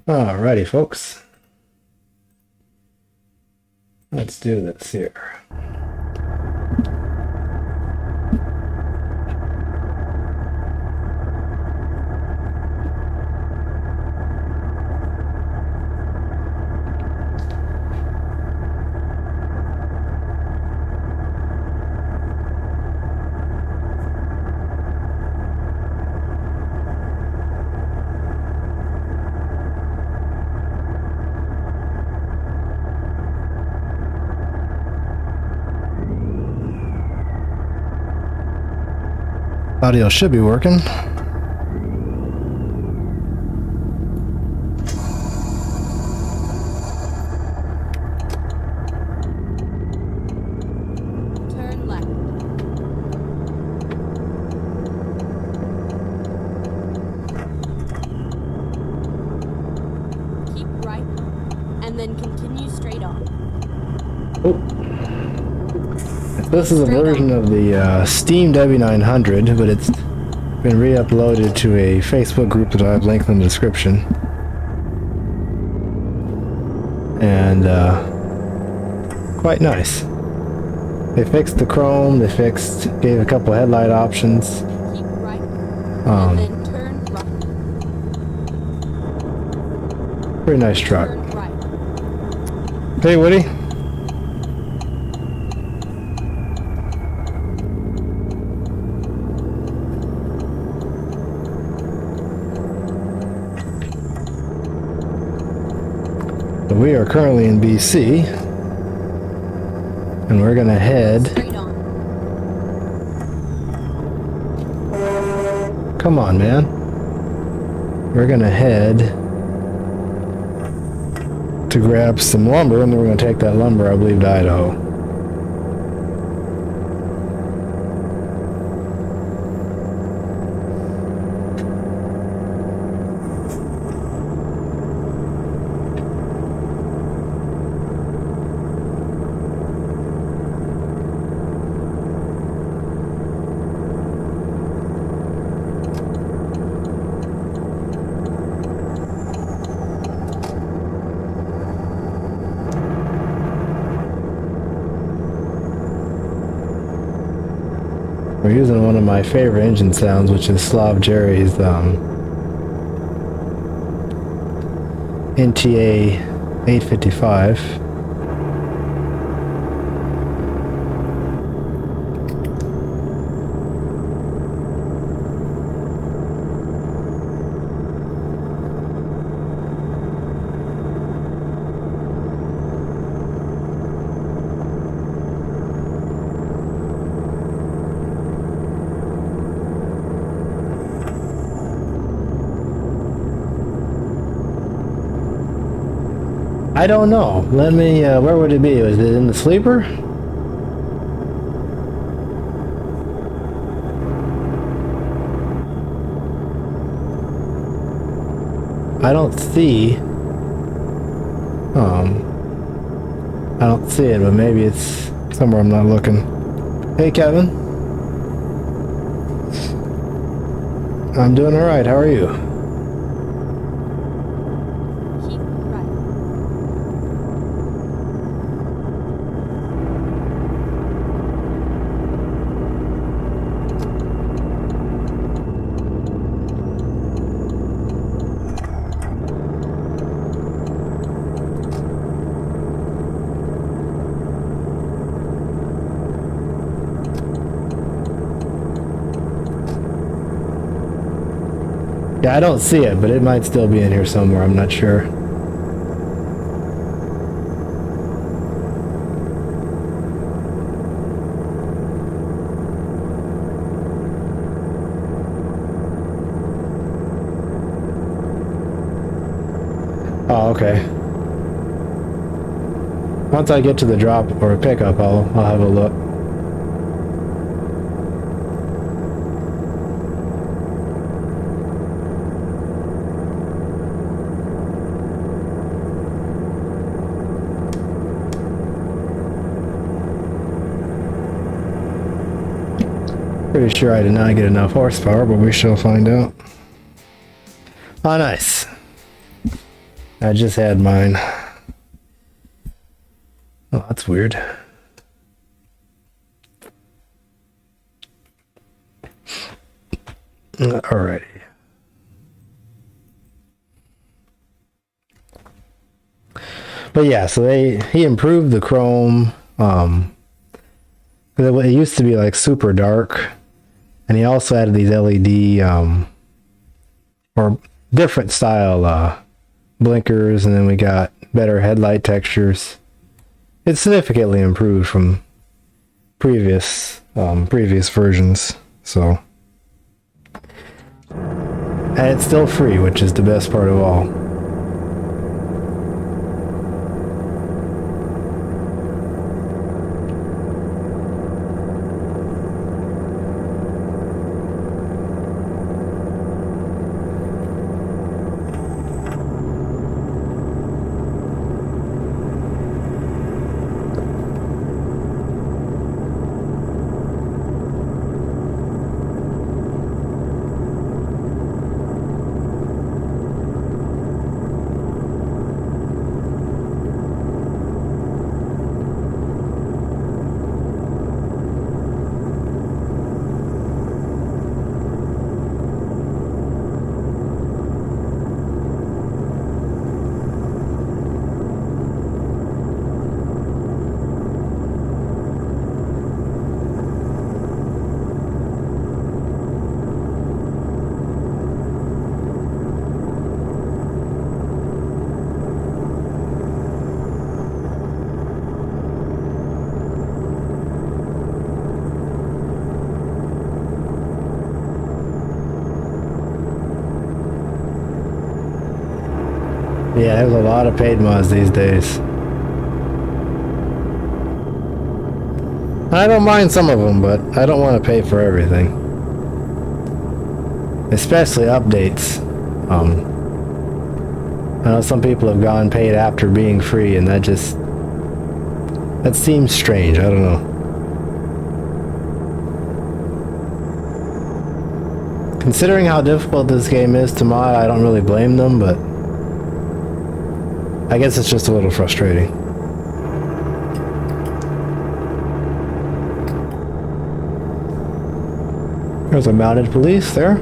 Alrighty, folks. Let's do this here. Audio should be working. Turn left. Keep right, and then continue straight on. Oh. This is a version of the Steam W900, but it's been re-uploaded to a Facebook group that I have linked in the description. And quite nice. They fixed the chrome, gave a couple headlight options. Keep right, and then turn right. Pretty nice truck. Turn right. Hey, Woody. We are currently in BC, and we're gonna head. Straight on. Come on, man. We're gonna head to grab some lumber, and then we're gonna take that lumber, I believe, to Idaho. We're using one of my favorite engine sounds, which is Slav Jerry's NTA 855. I don't know. Let me, where would it be? Was it in the sleeper? I don't see, I don't see it, but maybe it's somewhere I'm not looking. Hey, Kevin. I'm doing alright. How are you? Yeah, I don't see it, but it might still be in here somewhere. I'm not sure. Oh, okay. Once I get to the drop or pickup, I'll have a look. Pretty sure I did not get enough horsepower, but we shall find out. Oh, nice. I just had mine. Oh, that's weird. Alrighty. But yeah, so he improved the chrome. It used to be like super dark, and he also added these LED or different style blinkers, and then we got better headlight textures. It's significantly improved from previous versions. So, and it's still free, which is the best part of all. Yeah, there's a lot of paid mods these days. I don't mind some of them, but I don't want to pay for everything. Especially updates. I know some people have gone paid after being free, and that seems strange. I don't know. Considering how difficult this game is to mod, I don't really blame them, but I guess it's just a little frustrating. There's a mounted police there.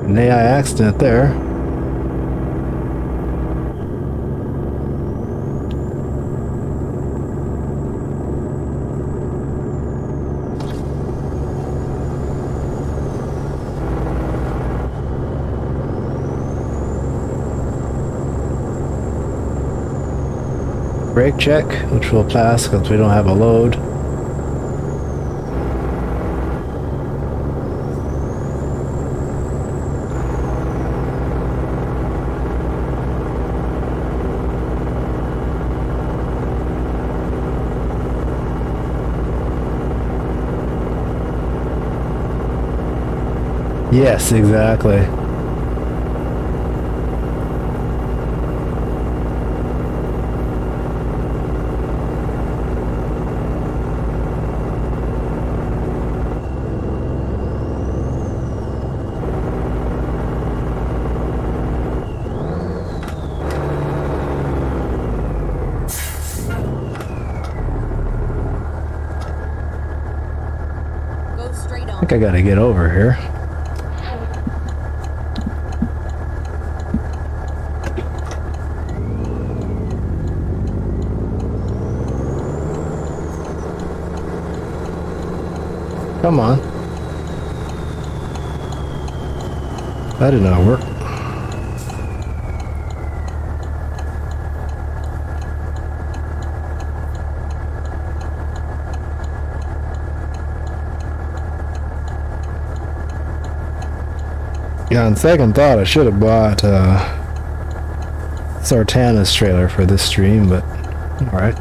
An AI accident there. Brake check, which we'll pass because we don't have a load. Yes, exactly. Go straight I on. think I gotta get over here. Come on. That did not work. Yeah, on second thought, I should have bought Sartana's trailer for this stream, but alright.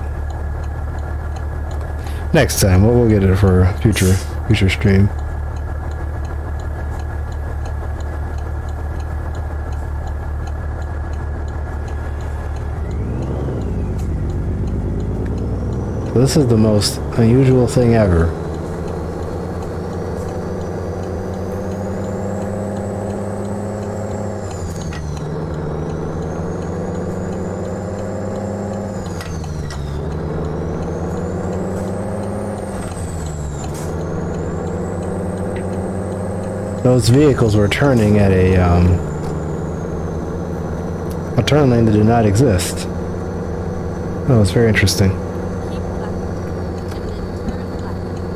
Next time, we'll get it for a future stream. So this is the most unusual thing ever. Those vehicles were turning at a turn lane that did not exist. That was very interesting. Keep left, and then turn left.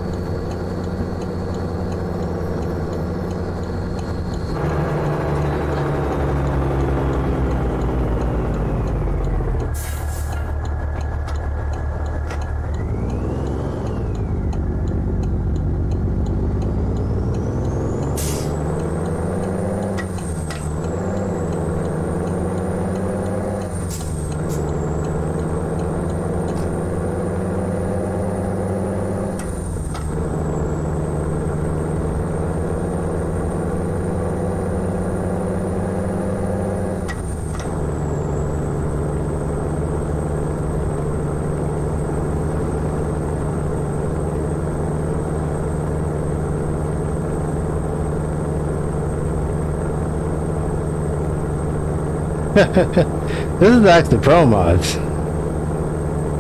This is actually Promods,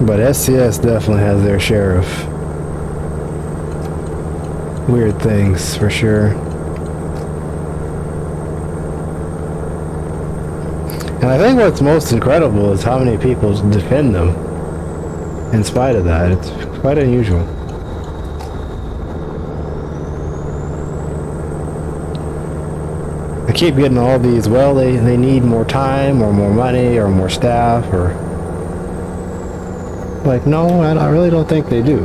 but SCS definitely has their share of weird things for sure. And I think what's most incredible is how many people defend them in spite of that. It's quite unusual. I keep getting all these, well, they need more time or more money or more staff or... Like, no, I really don't think they do.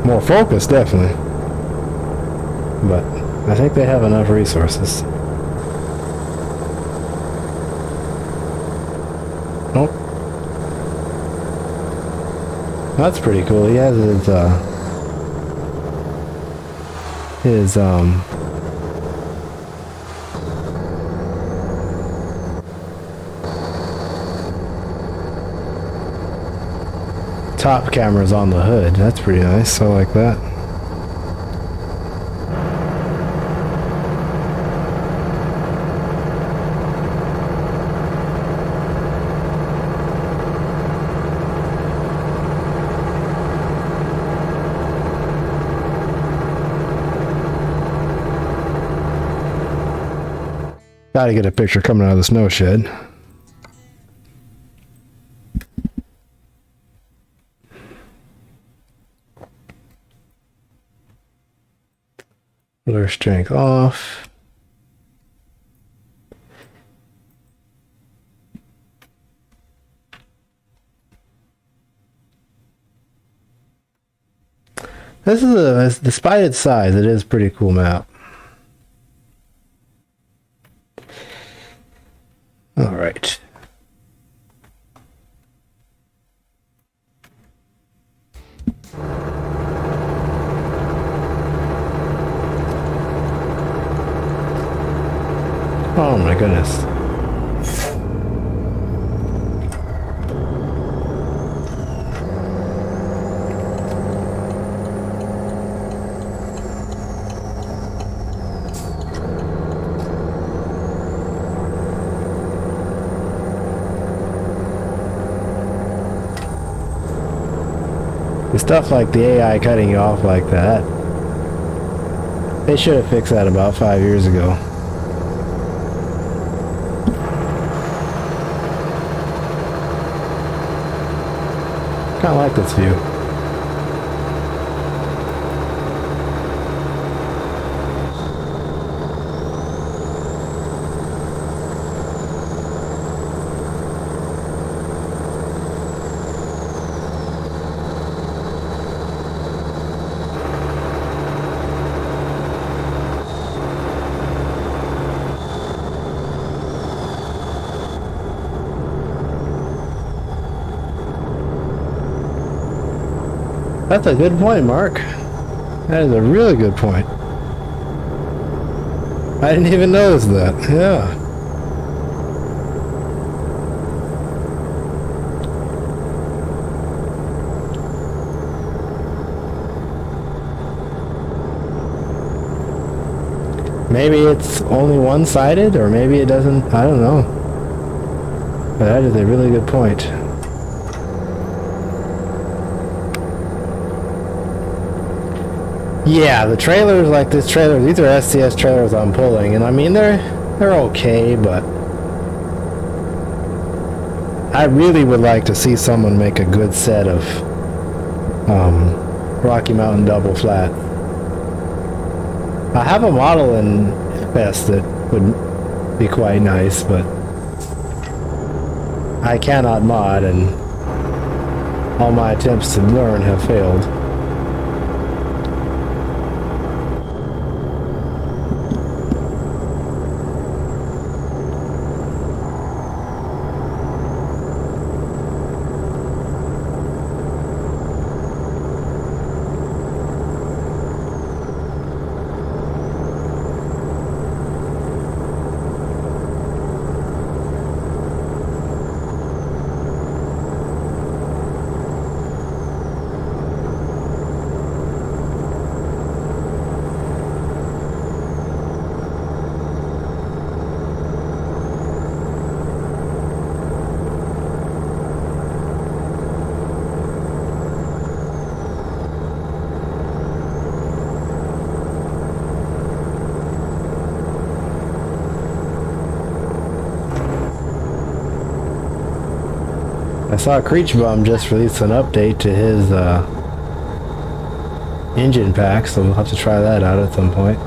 More focus, definitely. But I think they have enough resources. Nope. That's pretty cool. He has his top cameras on the hood. That's pretty nice. I like that. Gotta get a picture coming out of the snow shed. Blur strength off. This is despite its size, it is a pretty cool map. All right. Oh my goodness. Stuff like the AI cutting you off like that. They should have fixed that about 5 years ago. Kind of like this view. That's a good point, Mark. That is a really good point. I didn't even notice that. Yeah. Maybe it's only one-sided, or maybe it doesn't. I don't know. But that is a really good point. Yeah, the trailers like this trailer, these are SCS trailers I'm pulling, and I mean they're okay, but I really would like to see someone make a good set of Rocky Mountain double flat. I have a model in FS that would be quite nice, but I cannot mod, and all my attempts to learn have failed. I saw Creech Bum just released an update to his engine pack, so we'll have to try that out at some point.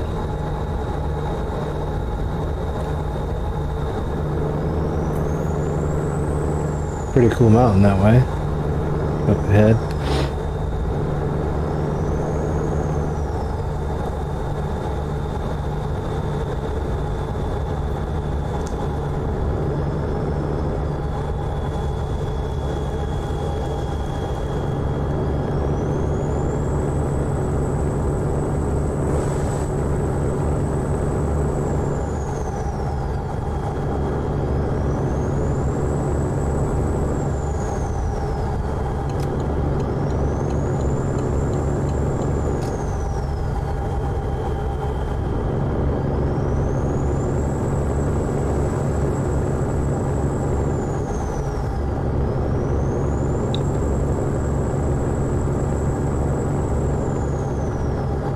Pretty cool mountain that way. Up ahead.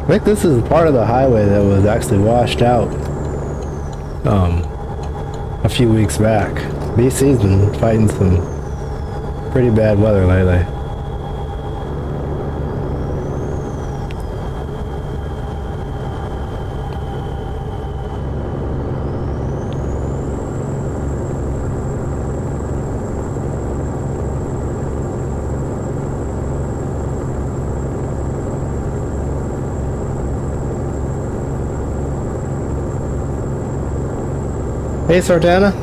I think this is part of the highway that was actually washed out a few weeks back. BC's been fighting some pretty bad weather lately. Hey Sardana,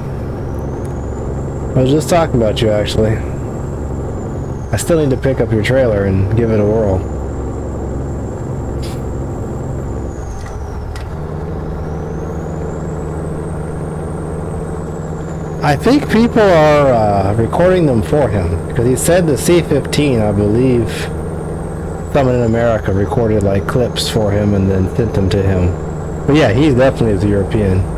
I was just talking about you actually. I still need to pick up your trailer and give it a whirl. I think people are recording them for him, because he said the C-15, I believe, someone in America recorded like clips for him and then sent them to him. But yeah, he definitely is a European.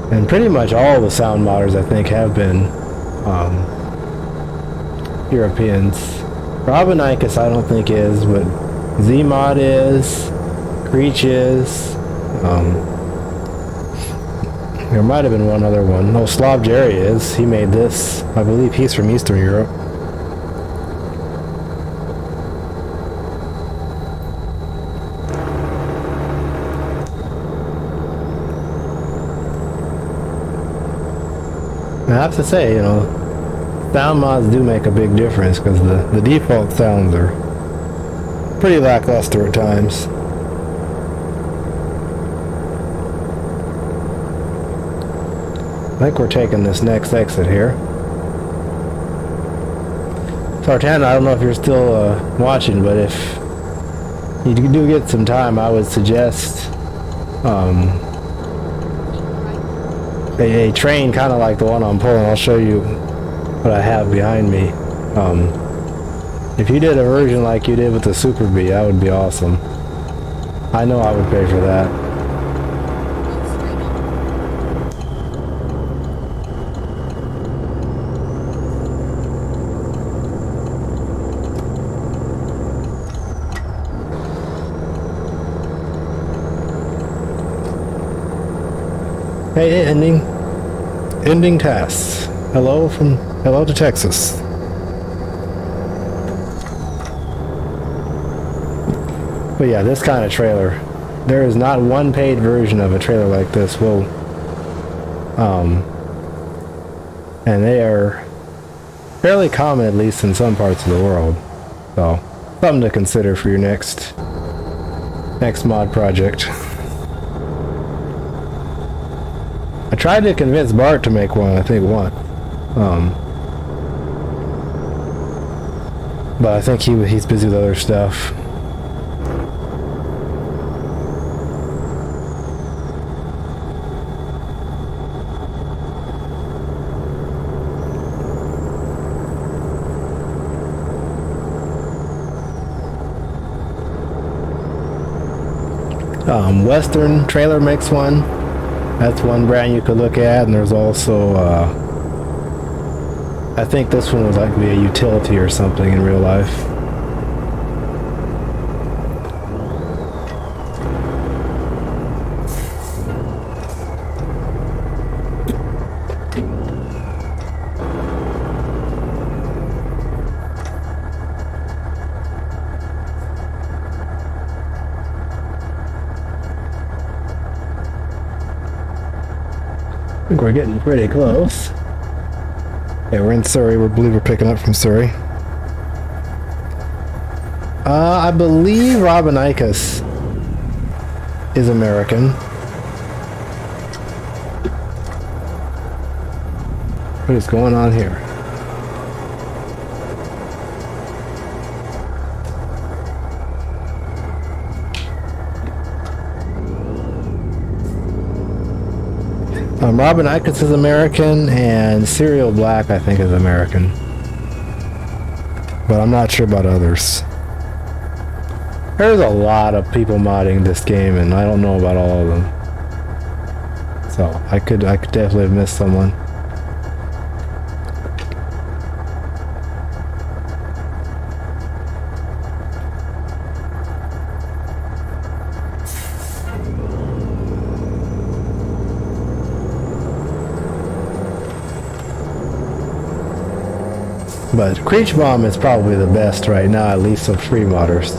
And pretty much all the sound modders, I think, have been Europeans. Robinicus, I don't think is, but Zmod is, Creech is. There might have been one other one. No, Slav Jerry is. He made this. I believe he's from Eastern Europe. have to say, you know, sound mods do make a big difference because the default sounds are pretty lackluster at times. I think we're taking this next exit here. Sartan, I don't know if you're still watching, but if you do get some time, I would suggest a train kind of like the one I'm pulling. I'll show you what I have behind me. If you did a version like you did with the Super Bee, that would be awesome. I know I would pay for that. Hey, ending tasks. Hello to Texas. But yeah, this kind of trailer, there is not one paid version of a trailer like this. And they are fairly common, at least in some parts of the world. So, something to consider for your next mod project. I tried to convince Bart to make one, I think once. But I think he's busy with other stuff. Western Trailer makes one. That's one brand you could look at, and there's also, I think this one would like to be a utility or something in real life. I think we're getting pretty close. Yeah, we're in Surrey. We believe we're picking up from Surrey. I believe Robinicus is American. What is going on here? Robinicus is American, and Serial Black, I think, is American. But I'm not sure about others. There's a lot of people modding this game, and I don't know about all of them. So, I could definitely have missed someone. But Creech Bomb is probably the best right now, at least of free modders.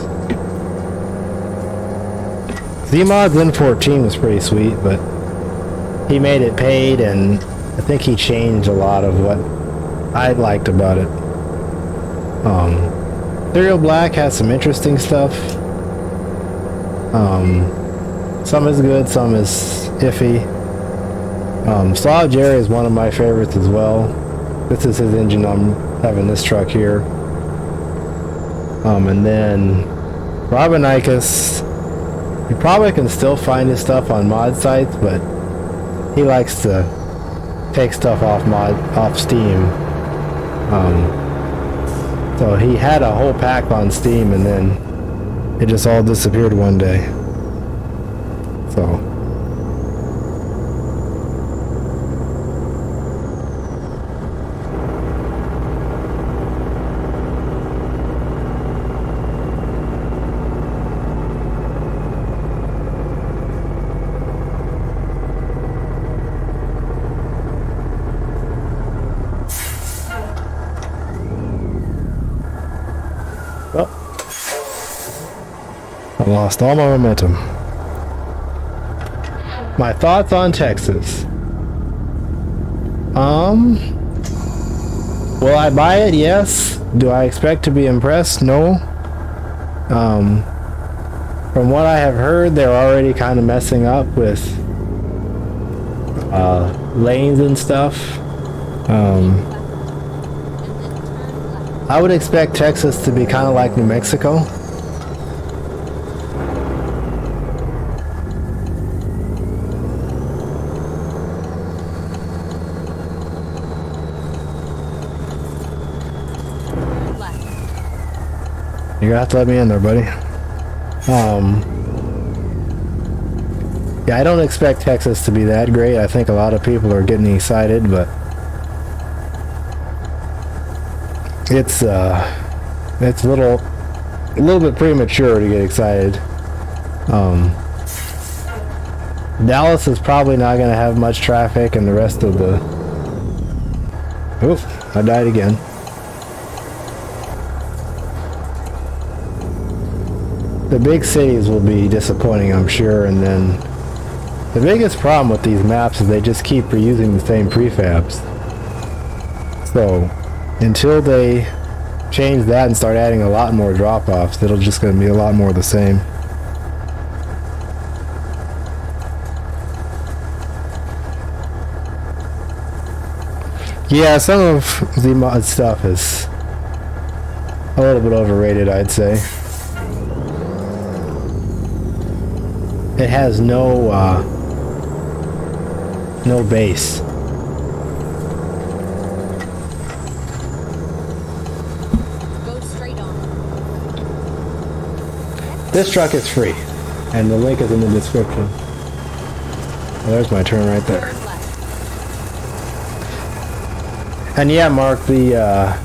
Z-Mod's N14 was pretty sweet, but he made it paid, and I think he changed a lot of what I liked about it. Serial Black has some interesting stuff. Some is good, some is iffy. Slaw Jerry is one of my favorites as well. This is his engine I'm having this truck here. And then Robinicus, you probably can still find his stuff on mod sites, but he likes to take stuff off Steam. So he had a whole pack on Steam, and then it just all disappeared one day. So I lost all my momentum. My thoughts on Texas. Will I buy it? Yes. Do I expect to be impressed? No. From what I have heard, they're already kind of messing up with lanes and stuff. I would expect Texas to be kind of like New Mexico. You're gonna have to let me in there, buddy. Yeah, I don't expect Texas to be that great. I think a lot of people are getting excited, but it's a little bit premature to get excited. Dallas is probably not gonna have much traffic, and the rest of the... Oof, I died again. The big cities will be disappointing, I'm sure, and then the biggest problem with these maps is they just keep reusing the same prefabs. So, until they change that and start adding a lot more drop-offs, it'll just going to be a lot more of the same. Yeah, some of the mod stuff is a little bit overrated, I'd say. It has no base. Go straight on. This truck is free, and the link is in the description. Well, there's my turn right there. Turn left. And yeah, Mark, the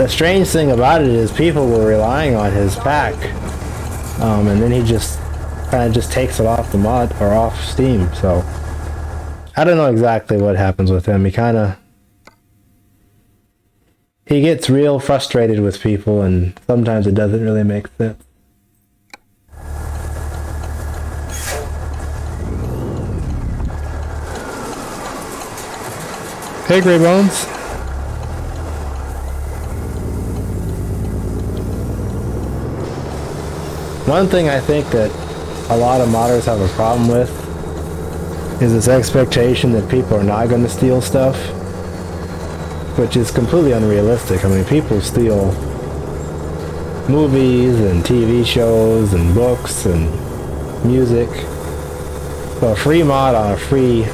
strange thing about it is people were relying on his pack. And then he just kind of just takes it off the mod or off Steam. So I don't know exactly what happens with him. He gets real frustrated with people, and sometimes it doesn't really make sense. Hey, Grey Bones. One thing I think that a lot of modders have a problem with is this expectation that people are not going to steal stuff, which is completely unrealistic. I mean, people steal movies and TV shows and books and music. So a free mod on a free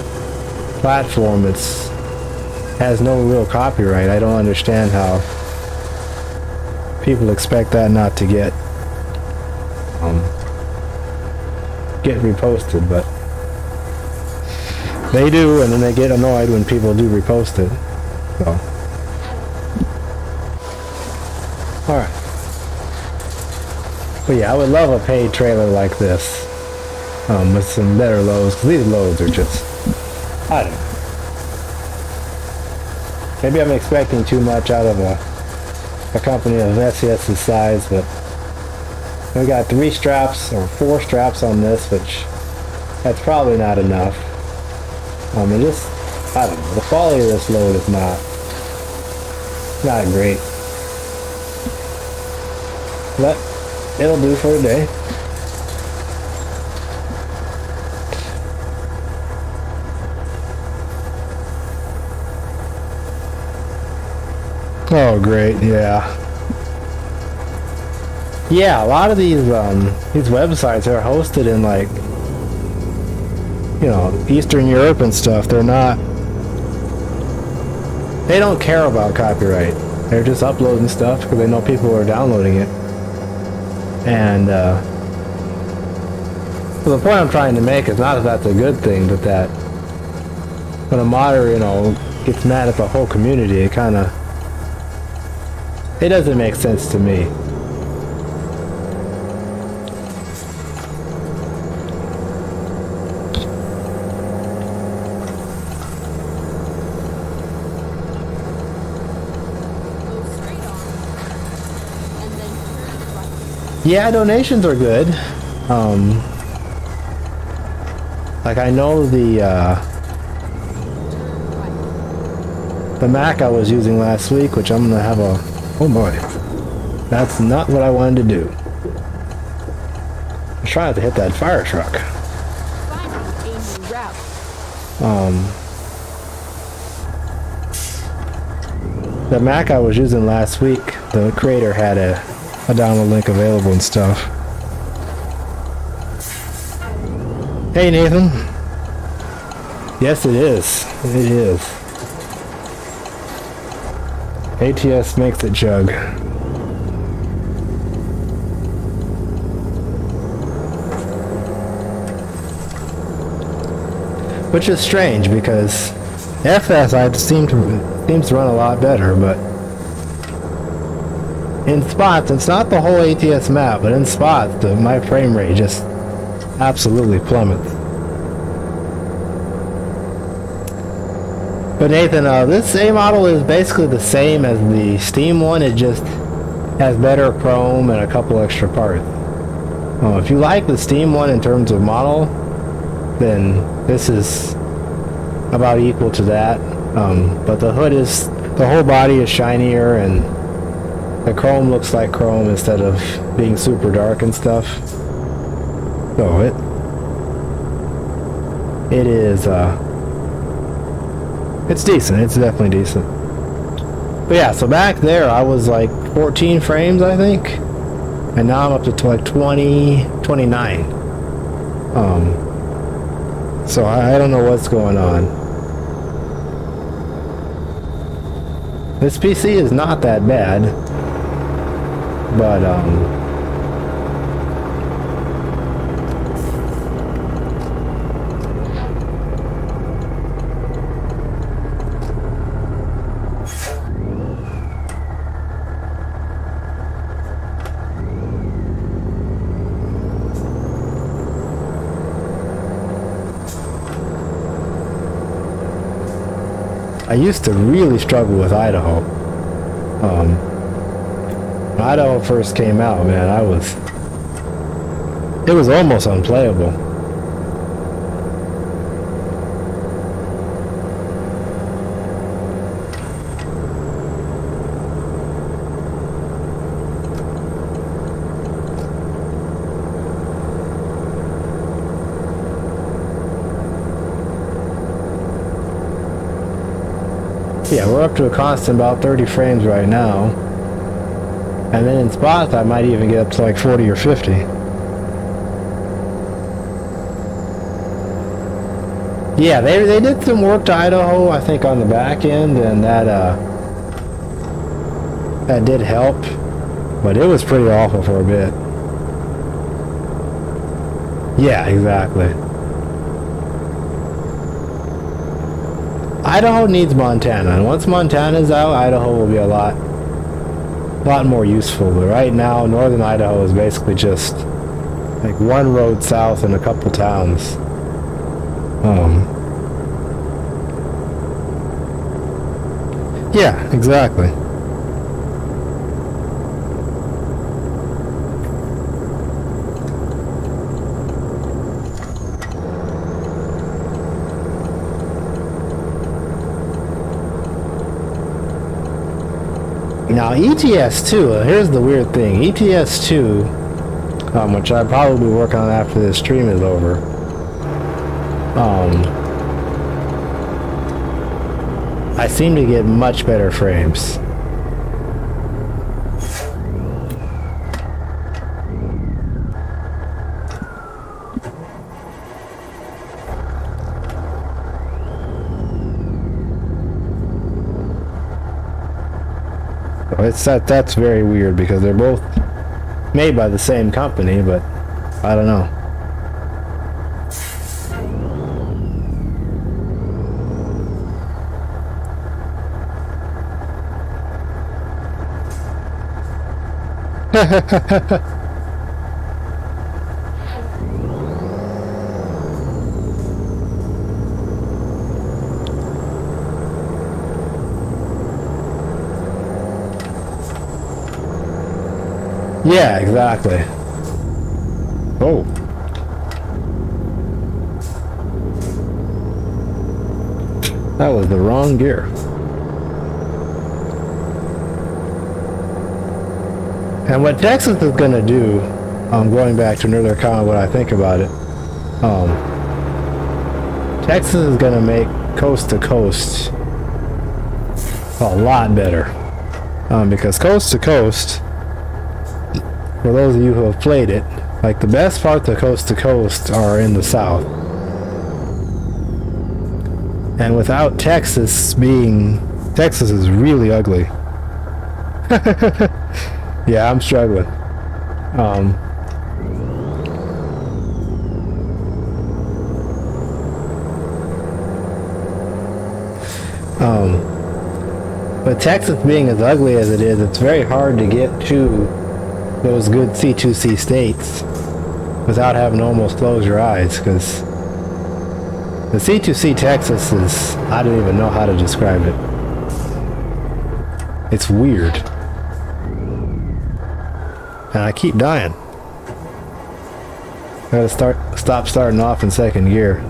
platform, has no real copyright. I don't understand how people expect that not to get reposted, but they do, and then they get annoyed when people do repost it. So, alright. But yeah, I would love a paid trailer like this, with some better loads, because these loads are just, I don't know. Maybe I'm expecting too much out of a company of SES's size, but we got 3 straps or 4 straps on this, which that's probably not enough. I don't know, the quality of this load is not great, but it'll do for a day. Oh, great, yeah. Yeah, a lot of these websites are hosted in, like, you know, Eastern Europe and stuff. They don't care about copyright. They're just uploading stuff because they know people are downloading it. And so the point I'm trying to make is not that that's a good thing, but that when a modder, you know, gets mad at the whole community, it doesn't make sense to me. Yeah, donations are good. Like I know the the Mac I was using last week, which I'm gonna have a... Oh boy. That's not what I wanted to do. I was trying to hit that fire truck. Finding a new route. The Mac I was using last week, the creator had a download link available and stuff. Hey Nathan. Yes, it is. It is. ATS makes it jug. Which is strange because FS seems to run a lot better, but in spots, it's not the whole ATS map, but in spots, my frame rate just absolutely plummets. But Nathan, this A model is basically the same as the Steam one, it just has better chrome and a couple extra parts. If you like the Steam one in terms of model, then this is about equal to that. But the whole body is shinier and the chrome looks like chrome instead of being super dark and stuff. So it is, it's decent. It's definitely decent. But yeah, so back there I was like 14 frames, I think. And now I'm up to like 20, 29. So I don't know what's going on. This PC is not that bad. But, I used to really struggle with Idaho. When Idaho first came out, man, it was almost unplayable. Yeah, we're up to a constant about 30 frames right now. And then in spots, I might even get up to like 40 or 50. Yeah, they did some work to Idaho, I think, on the back end, and that did help. But it was pretty awful for a bit. Yeah, exactly. Idaho needs Montana, and once Montana's out, Idaho will be a lot more useful. But right now, northern Idaho is basically just like one road south and a couple towns. Yeah, exactly. Now ETS2, here's the weird thing. ETS2, which I'll probably be working on after this stream is over. I seem to get much better frames. That's very weird because they're both made by the same company, but I don't know. Yeah, exactly. Oh. That was the wrong gear. And what Texas is going to do, going back to an earlier comment, what I think about it, Texas is going to make coast to coast a lot better. Because coast to coast, for those of you who have played it, like the best parts of coast to coast are in the south. And without Texas is really ugly. Yeah, I'm struggling. But Texas being as ugly as it is, it's very hard to get to those good C2C states without having to almost close your eyes, because the C2C Texas is, I don't even know how to describe it. It's weird. And I keep dying. I gotta stop starting off in second gear.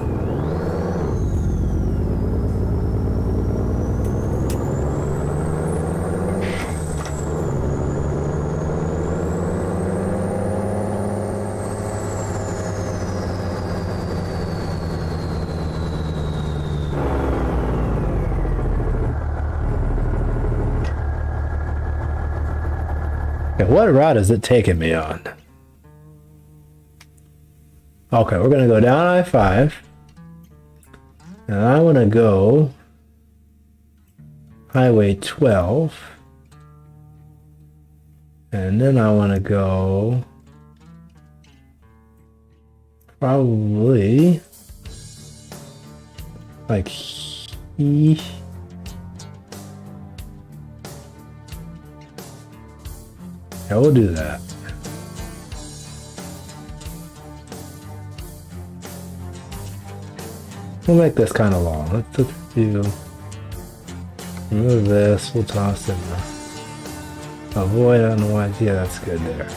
What route is it taking me on? Okay, we're gonna go down I-5. And I wanna go Highway 12. And then I wanna go probably like yeah, we'll do that. We'll make this kind of long. Let's do, remove this, we'll toss in the avoid, I don't know why, yeah, that's good there.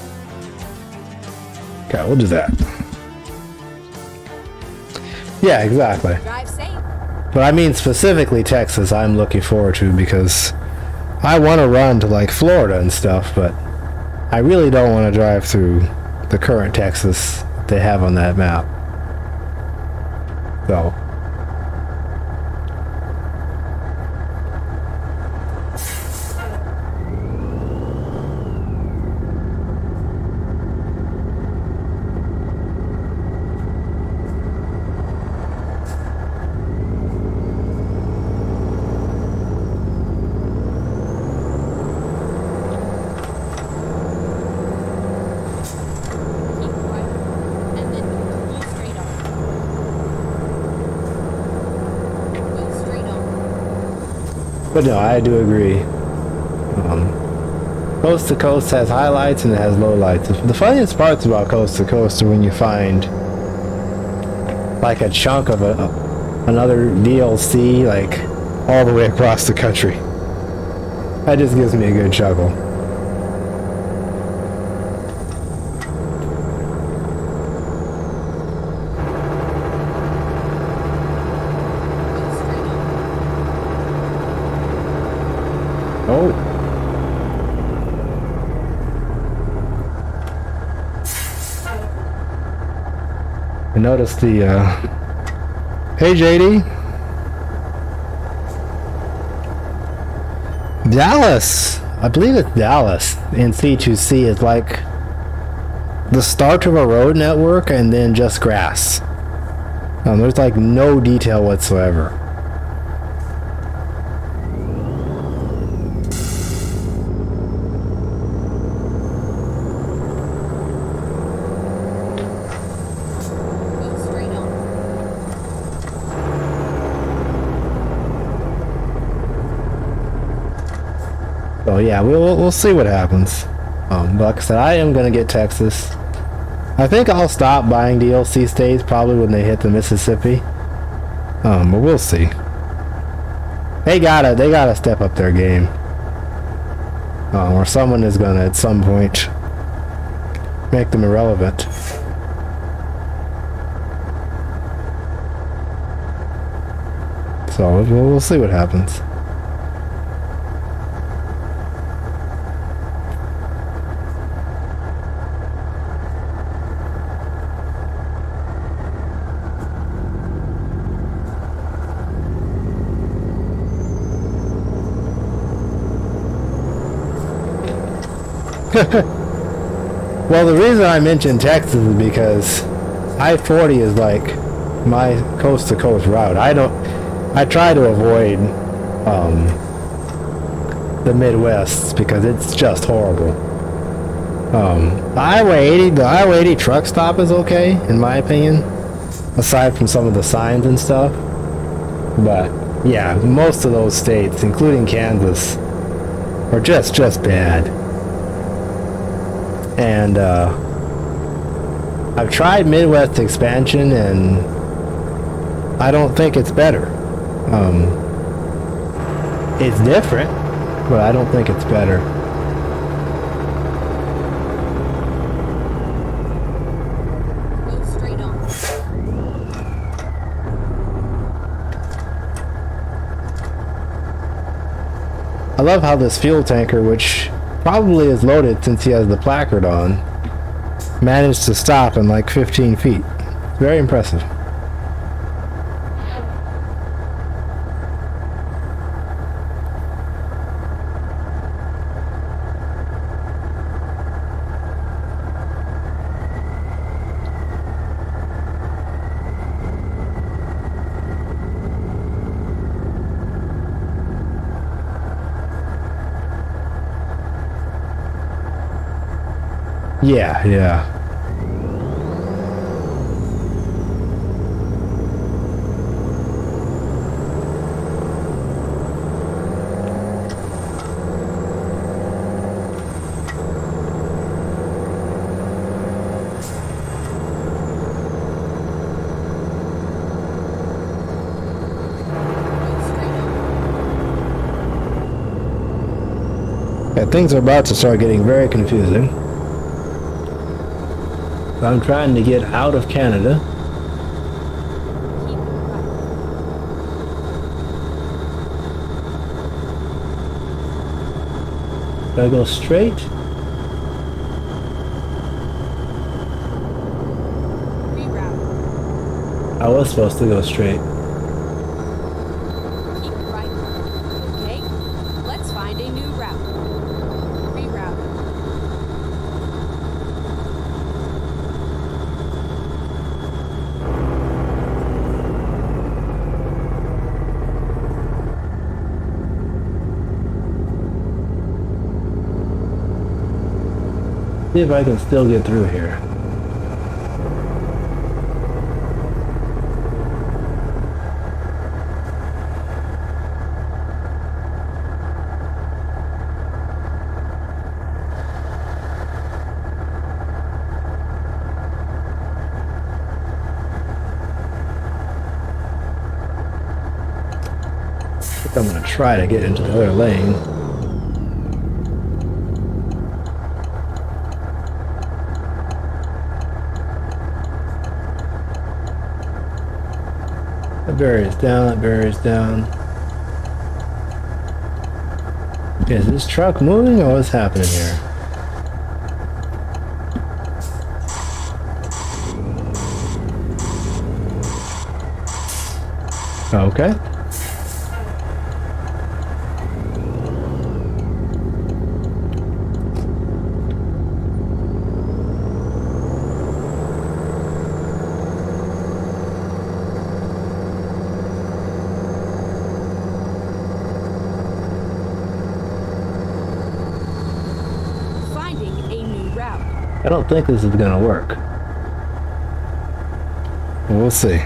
Okay, we'll do that. Yeah, exactly. Drive safe. But I mean specifically Texas I'm looking forward to, because I want to run to like Florida and stuff, but I really don't want to drive through the current Texas they have on that map. So. But no, I do agree. Coast to Coast has highlights and it has lowlights. The funniest parts about Coast to Coast are when you find like a chunk of another DLC like all the way across the country. That just gives me a good chuckle. Oh. I noticed the, hey JD. Dallas. I believe it's Dallas in C2C is like the start of a road network and then just grass. There's like no detail whatsoever. So yeah, we'll see what happens. But like I said, I am gonna get Texas. I think I'll stop buying DLC states probably when they hit the Mississippi. But we'll see. They gotta step up their game. Or someone is gonna at some point make them irrelevant. So we'll see what happens. Well, the reason I mentioned Texas is because I-40 is like my coast-to-coast route. I try to avoid the Midwest because it's just horrible. The Highway 80 truck stop is okay, in my opinion, aside from some of the signs and stuff. But yeah, most of those states, including Kansas, are just bad. And I've tried Midwest expansion, and I don't think it's better. It's different, but I don't think it's better. Go straight on. I love how this fuel tanker, which probably is loaded since he has the placard on, managed to stop in like 15 feet. Very impressive. Yeah. Yeah, things are about to start getting very confusing. I'm trying to get out of Canada. Keep right. Do I go straight? Reroute. I was supposed to go straight. Keep right. Okay, let's find a new route. Reroute. See if I can still get through here. I'm gonna try to get into the other lane. That barrier's down, that barrier's down. Is this truck moving or what's happening here? Okay. Finding a new route. I don't think this is gonna work. We'll see.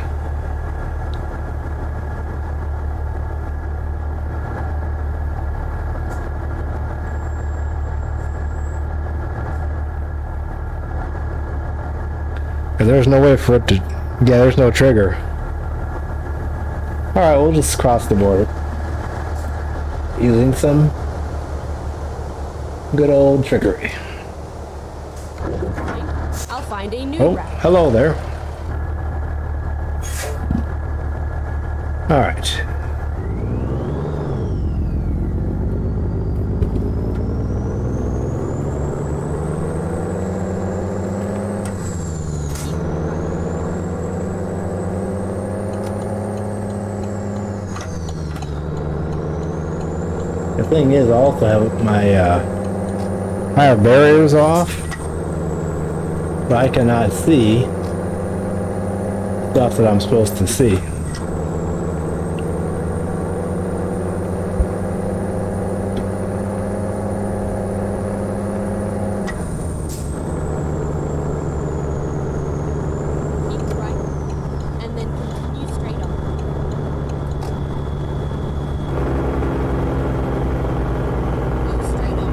There's no way for it to... Yeah, there's no trigger. Alright, we'll just cross the border. Using some good old trickery. I'll find a new Oh, route. hello there. Alright. The thing is, I also have my I have barriers off, but I cannot see stuff that I'm supposed to see. Keep right, and then continue straight on. Go straight on.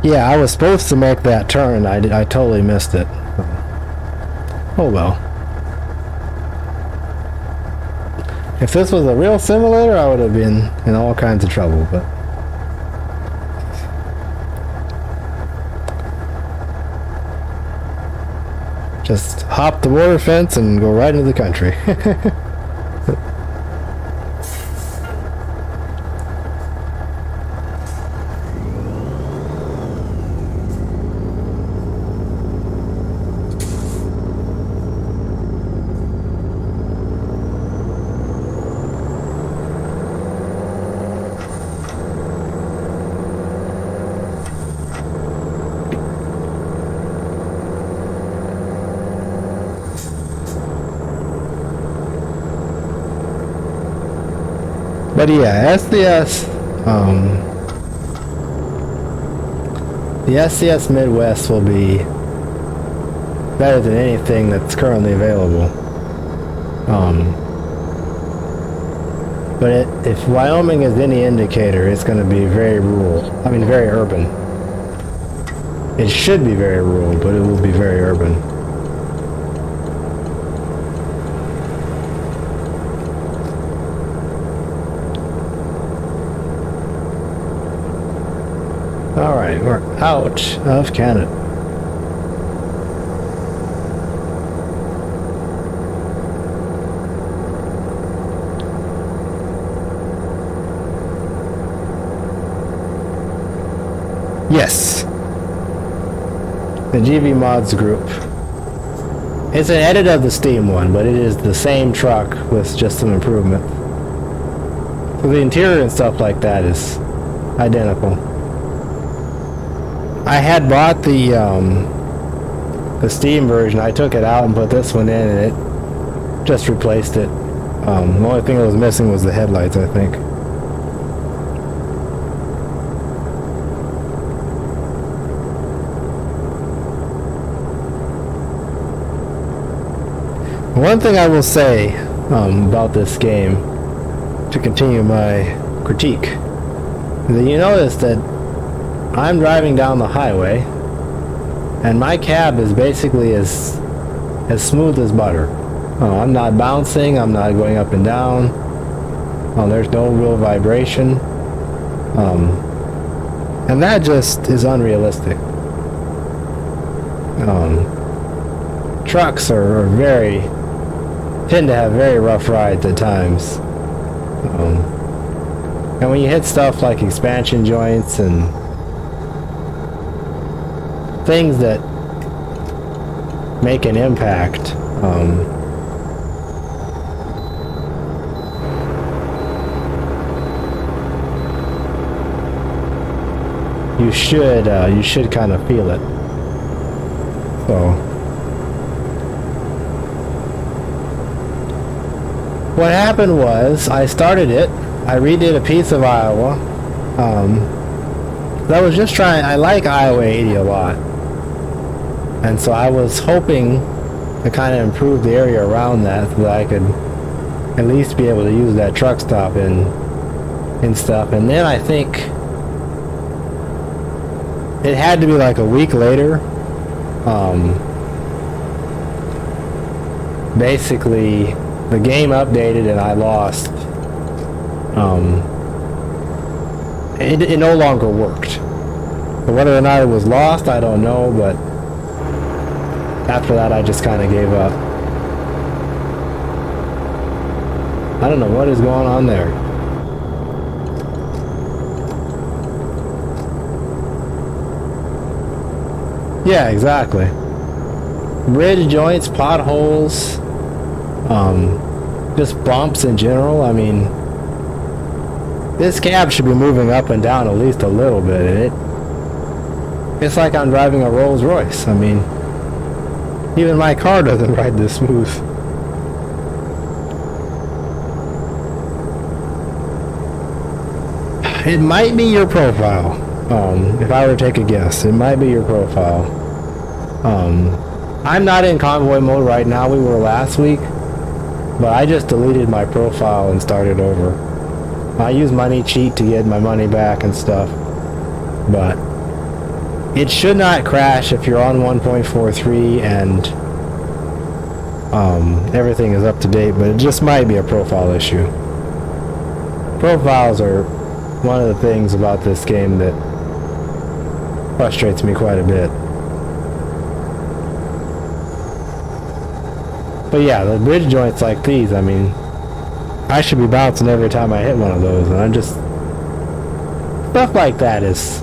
Yeah, I was supposed to make that turn. I totally missed it. Oh well. If this was a real simulator, I would have been in all kinds of trouble, but just hop the border fence and go right into the country. But yeah, SDS, the SCS Midwest will be better than anything that's currently available. But if Wyoming is any indicator, it's going to be very rural. I mean, very urban. It should be very rural, but it will be very urban. Alright, we're out of Canada. Yes. The GV Mods group. It's an edit of the Steam one, but it is the same truck with just some improvement. So the interior and stuff like that is identical. I had bought the Steam version. I took it out and put this one in, and it just replaced it. The only thing that was missing was the headlights, I think. One thing I will say about this game, to continue my critique, is that you notice that I'm driving down the highway, and my cab is basically as smooth as butter. I'm not bouncing, I'm not going up and down. There's no real vibration. And that just is unrealistic. Trucks are tend to have very rough rides at times. And when you hit stuff like expansion joints and things that make an impact, you should kind of feel it. So what happened was I started it. I redid a piece of Iowa. I was just trying. I like Iowa 80 a lot, and so I was hoping to kind of improve the area around that so that I could at least be able to use that truck stop and stuff. And then I think it had to be like a week later. Basically, the game updated and I lost. It no longer worked. But whether or not it was lost, I don't know, but after that I just kind of gave up. I don't know what is going on there. Yeah, exactly. Bridge joints, potholes, just bumps in general. I mean, this cab should be moving up and down at least a little bit. It's like I'm driving a Rolls Royce. I mean, even my car doesn't ride this smooth. It might be your profile. If I were to take a guess, it might be your profile. I'm not in convoy mode right now. We were last week, but I just deleted my profile and started over. I use Money Cheat to get my money back and stuff, but it should not crash if you're on 1.43 and everything is up to date, but it just might be a profile issue. Profiles are one of the things about this game that frustrates me quite a bit. But yeah, the bridge joints like these, I mean, I should be bouncing every time I hit one of those, and I'm just... Stuff like that is...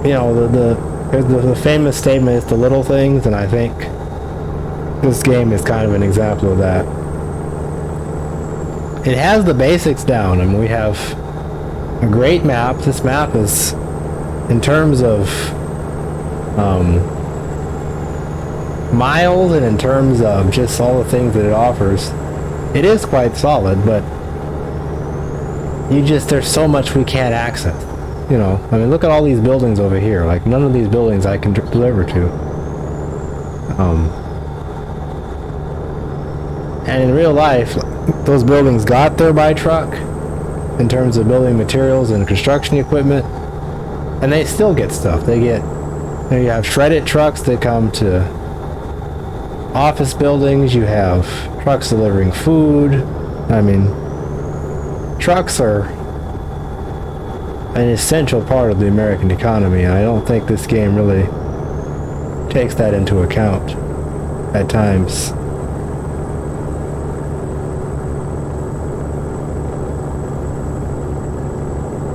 You know, the famous statement is the little things, and I think this game is kind of an example of that. It has the basics down, and we have a great map. This map is, in terms of miles and in terms of just all the things that it offers, it is quite solid, but there's so much we can't access. You know, I mean, look at all these buildings over here. Like, none of these buildings I can deliver to. And in real life, those buildings got there by truck in terms of building materials and construction equipment, and they still get stuff. You have shredded trucks that come to office buildings. You have trucks delivering food. I mean, trucks are an essential part of the American economy, and I don't think this game really takes that into account at times.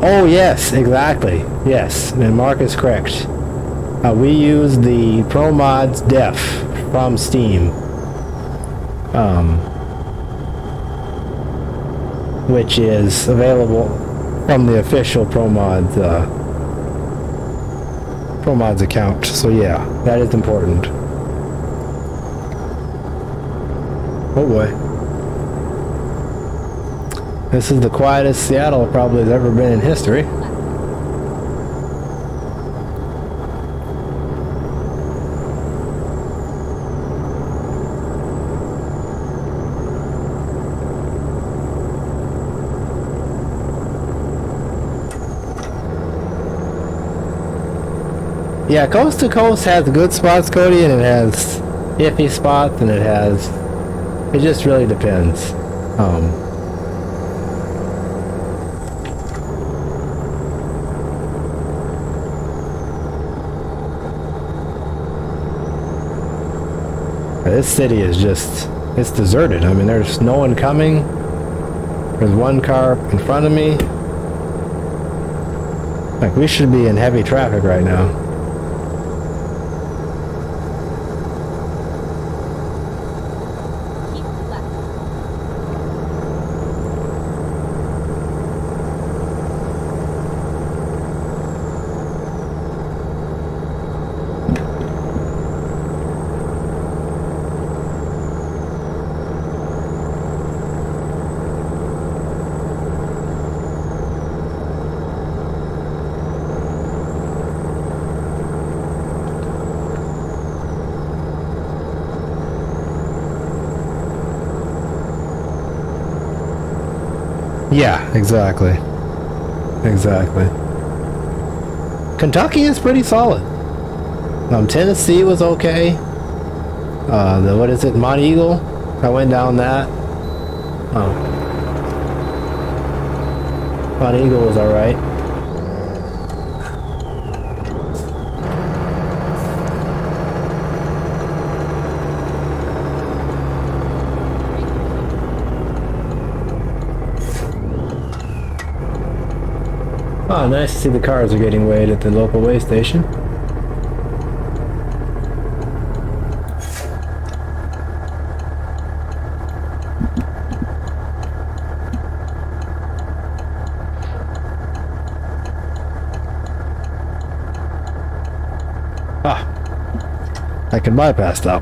Oh yes, exactly. Yes, and Mark is correct. We use the Promods Def from Steam, which is available from the official Promods account. So yeah, that is important. Oh boy. This is the quietest Seattle probably has ever been in history. Yeah, Coast to Coast has good spots, Cody, and it has iffy spots, and it just really depends. This city is it's deserted. I mean, there's no one coming. There's one car in front of me. Like, we should be in heavy traffic right now. Keep left. Yeah, exactly. Exactly. Kentucky is pretty solid. Tennessee was okay. What is it, Mont Eagle? I went down that. Mont Eagle was alright. Oh, nice to see the cars are getting weighed at the local weigh station. I can bypass that.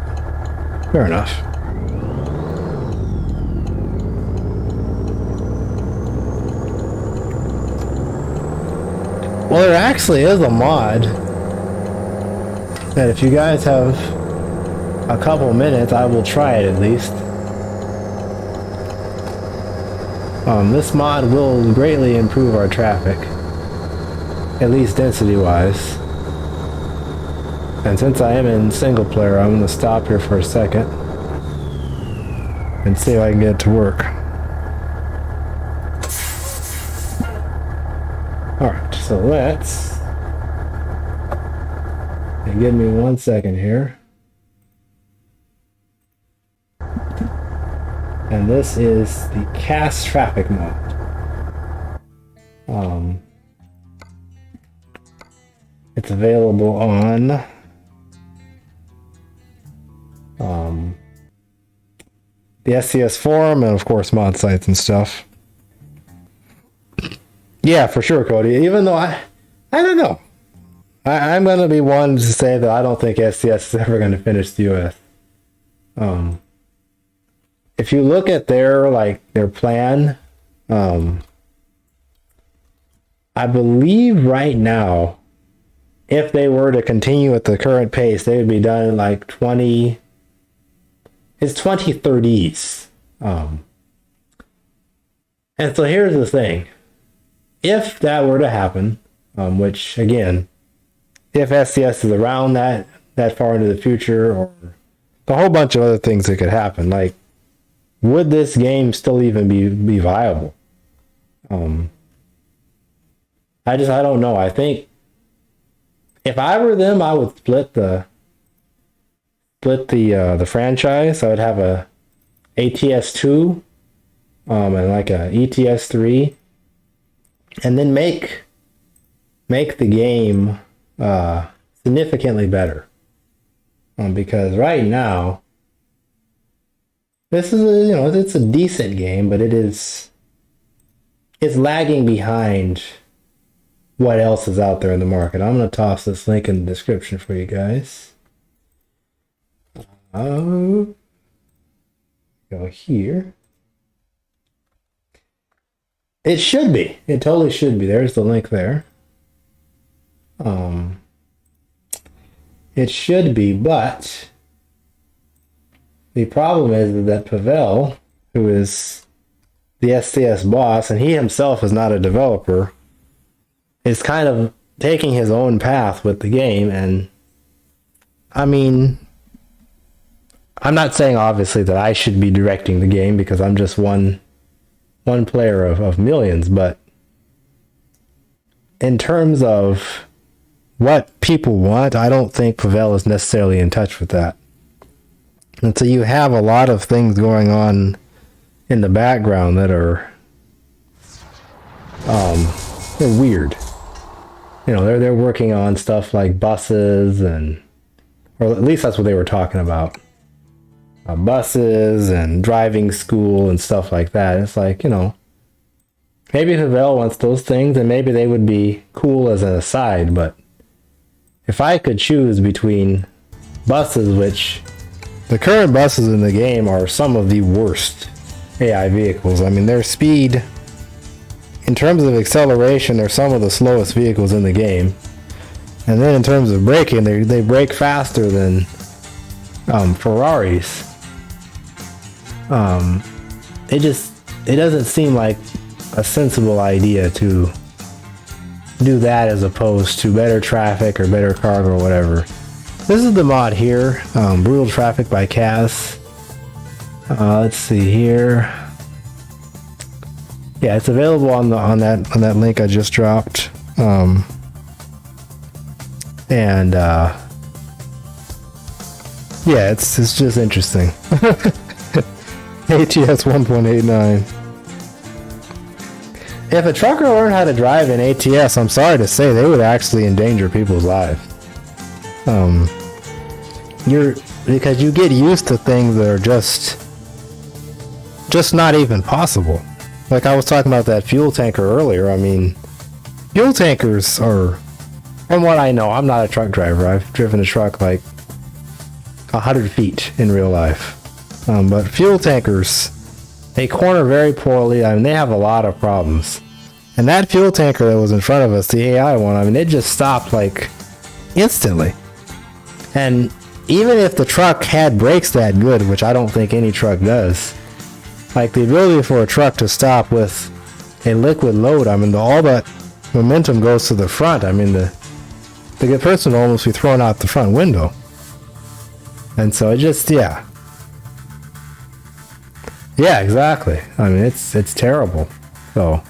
Fair enough. Well, there actually is a mod that if you guys have a couple minutes, I will try it at least. This mod will greatly improve our traffic, at least density-wise. And since I am in single player, I'm going to stop here for a second and see if I can get it to work. Alright, so let's... give me 1 second here. And this is the cast traffic mode. It's available on the SCS forum and of course mod sites and stuff. Yeah, for sure, Cody. Even though I don't know. I'm gonna be one to say that I don't think SCS is ever gonna finish the US. If you look at their plan, I believe right now, if they were to continue at the current pace, they would be done in like 2030s. And so here's the thing. If that were to happen, which again, if SCS is around that far into the future, or a whole bunch of other things that could happen, like, would this game still even be viable? I don't know. I think if I were them, I would split the franchise. I would have a ATS 2 and like a ETS 3, and then make the game significantly better. Because right now, this is it's a decent game, but it's lagging behind what else is out there in the market. I'm going to toss this link in the description for you guys. Go here. It should be. It totally should be. There's the link there. It should be, but the problem is that Pavel, who is the SCS boss, and he himself is not a developer, is kind of taking his own path with the game. And I mean, I'm not saying obviously that I should be directing the game, because I'm just one player of millions, but in terms of what people want, I don't think Pavel is necessarily in touch with that. And so you have a lot of things going on in the background that are they're weird. They're working on stuff like buses, or at least that's what they were talking about. Buses and driving school and stuff like that. It's like, maybe Pavel wants those things, and maybe they would be cool as an aside, but if I could choose between buses, which the current buses in the game are some of the worst AI vehicles. I mean, their speed, in terms of acceleration, they're some of the slowest vehicles in the game. And then in terms of braking, they brake faster than Ferraris. It doesn't seem like a sensible idea to do that as opposed to better traffic or better cargo or whatever. This is the mod here, Brutal Traffic by Kaz. Let's see here. Yeah, it's available on that link I just dropped. Yeah, it's just interesting. ATS 1.89. If a trucker learned how to drive in ATS, I'm sorry to say, they would actually endanger people's lives. Because you get used to things that are just not even possible. Like I was talking about that fuel tanker earlier. I mean, fuel tankers are, from what I know, I'm not a truck driver. I've driven a truck like 100 feet in real life. But fuel tankers, they corner very poorly. I mean, they have a lot of problems. And that fuel tanker that was in front of us, the AI one, I mean, it just stopped like instantly. And even if the truck had brakes that good, which I don't think any truck does, like the ability for a truck to stop with a liquid load, I mean, all that momentum goes to the front. I mean, the person will almost be thrown out the front window. And so it just, yeah. Yeah, exactly. I mean, it's terrible. So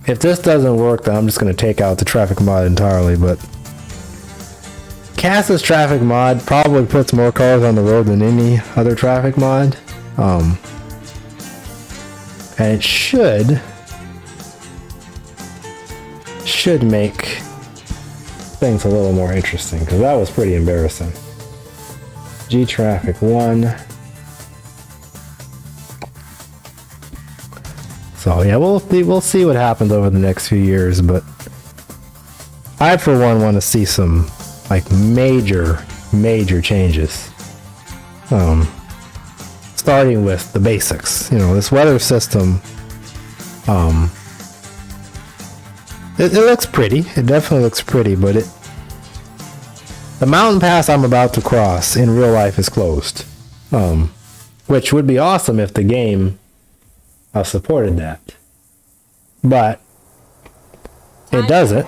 if this doesn't work, then I'm just going to take out the traffic mod entirely. But Cass's traffic mod probably puts more cars on the road than any other traffic mod. And it should make things a little more interesting, because that was pretty embarrassing. G traffic 1. So yeah, we'll see what happens over the next few years, but I for one want to see some like major changes. Starting with the basics. You know, this weather system, it looks pretty. It definitely looks pretty, but the mountain pass I'm about to cross in real life is closed. Which would be awesome if the game supported that. But it doesn't.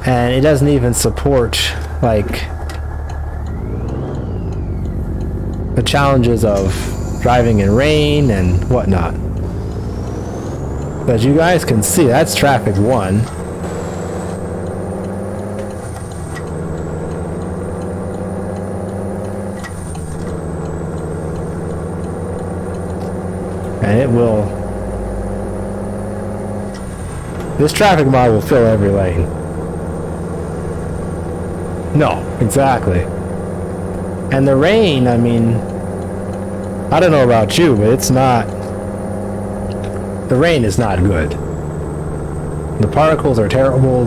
And it doesn't even support like the challenges of driving in rain and whatnot. But as you guys can see, that's traffic 1. And it will... This traffic mod will fill every lane. No, exactly. And the rain, I mean, I don't know about you, but it's not... The rain is not good. The particles are terrible,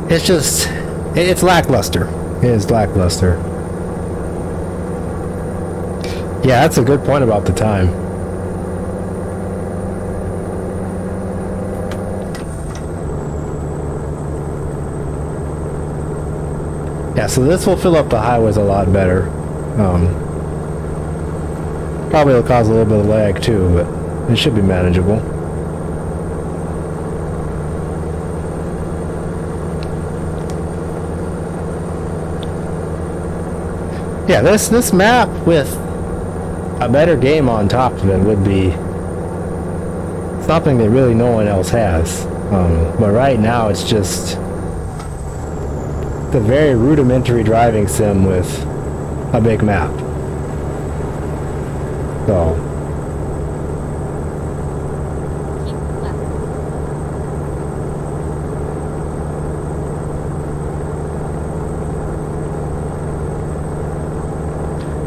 It's just... It's lackluster. It is lackluster. Yeah, that's a good point about the time. Yeah, so this will fill up the highways a lot better. Probably will cause a little bit of lag too, but it should be manageable. Yeah, this map with a better game on top of it would be something that really no one else has. But right now it's just the very rudimentary driving sim with a big map. So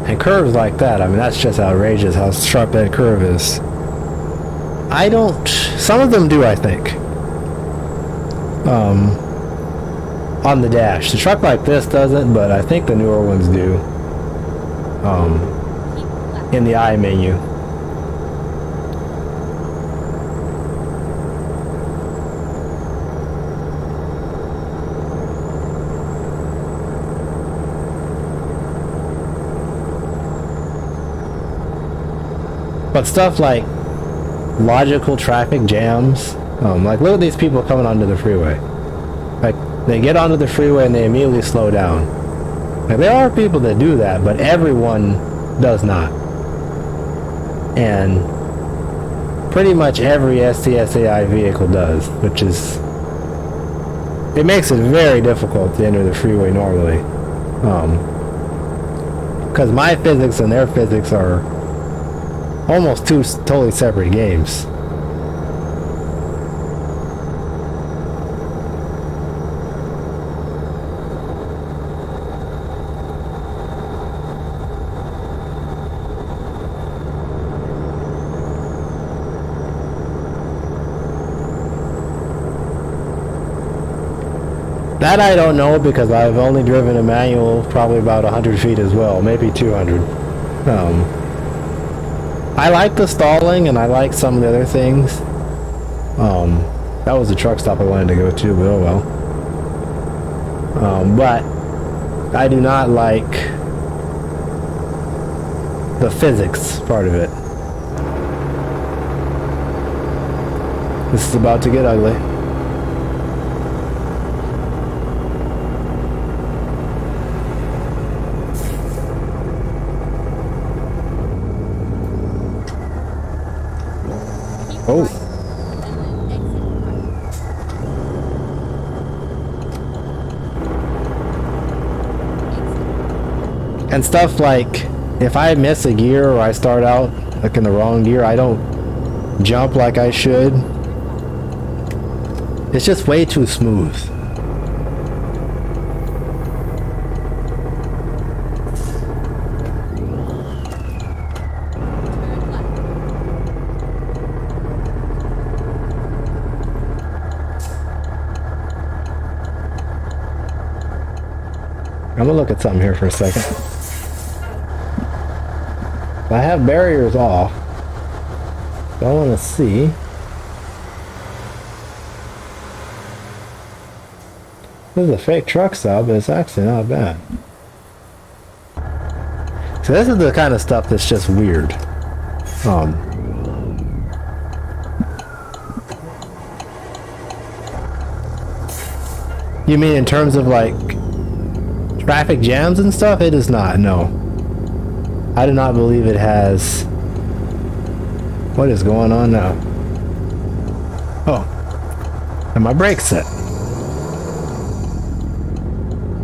and curves like that, I mean, that's just outrageous how sharp that curve is. Some of them do, I think. On the dash. The truck like this doesn't, but I think the newer ones do. In the I menu. But stuff like logical traffic jams, like look at these people coming onto the freeway. Like they get onto the freeway and they immediately slow down. Like there are people that do that, but everyone does not. And pretty much every STSAI vehicle does, which is, it makes it very difficult to enter the freeway normally. Because my physics and their physics are almost two totally separate games. That I don't know because I've only driven a manual probably about 100 feet as well, maybe 200. I like the stalling and I like some of the other things. That was the truck stop I wanted to go to, but oh well. But I do not like the physics part of it. This is about to get ugly. Oh. And stuff like, if I miss a gear or I start out like in the wrong gear, I don't jump like I should. It's just way too smooth. I'm gonna look at something here for a second. I have barriers off, so I want to see. This is a fake truck stop, but it's actually not bad. So this is the kind of stuff that's just weird. You mean in terms of like traffic jams and stuff? It is not, no. I do not believe it has. What is going on now? Oh. And my brakes set.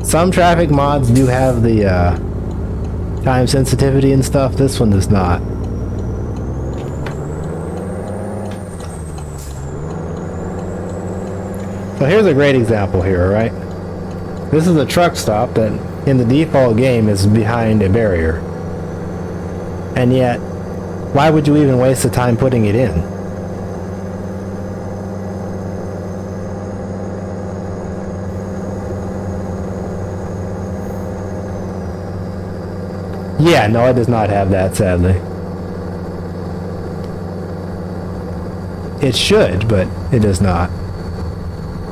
Some traffic mods do have the time sensitivity and stuff. This one does not. So here's a great example here, right? This is a truck stop that in the default game is behind a barrier. And yet, why would you even waste the time putting it in? Yeah, no, it does not have that, sadly. It should, but it does not.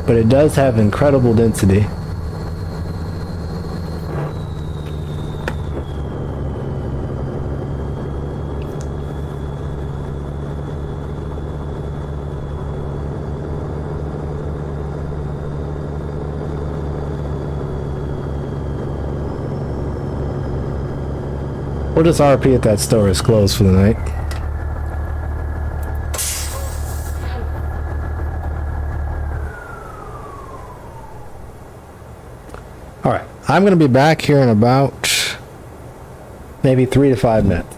But it does have incredible density. We'll just RP if that store is closed for the night. Alright, I'm going to be back here in about maybe 3 to 5 minutes.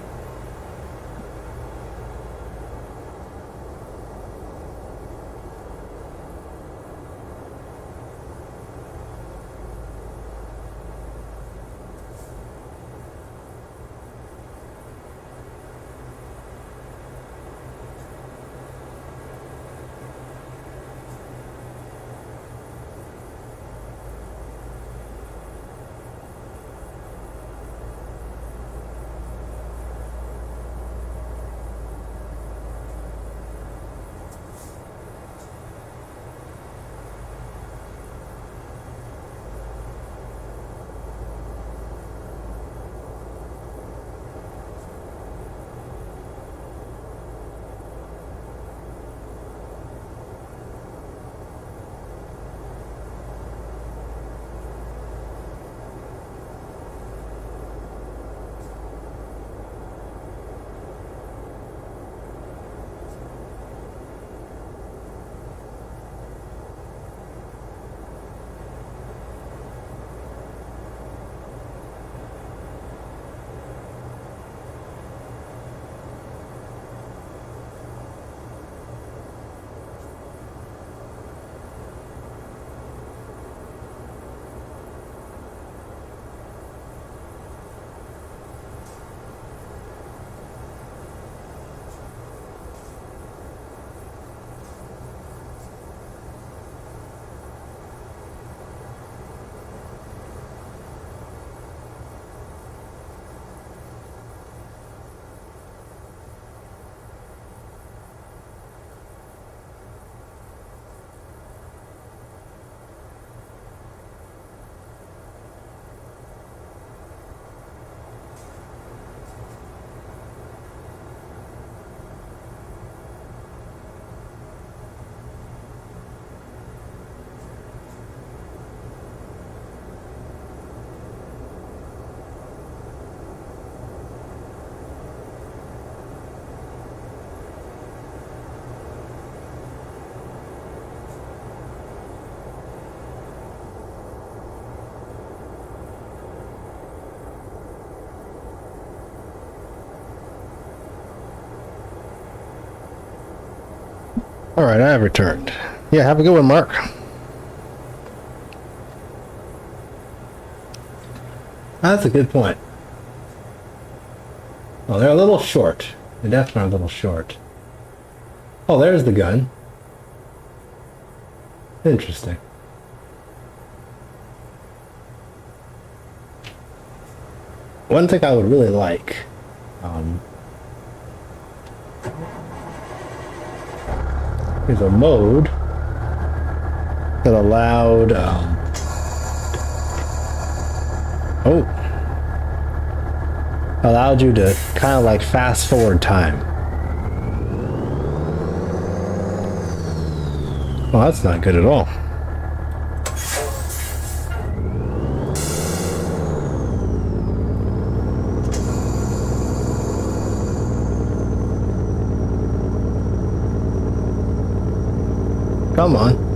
All right, I have returned. Yeah, have a good one, Mark. That's a good point. Oh, they're a little short. They're definitely a little short. Oh, there's the gun. Interesting. One thing I would really like, is a mode that allowed, allowed you to kind of like fast forward time. Well, that's not good at all. Come on.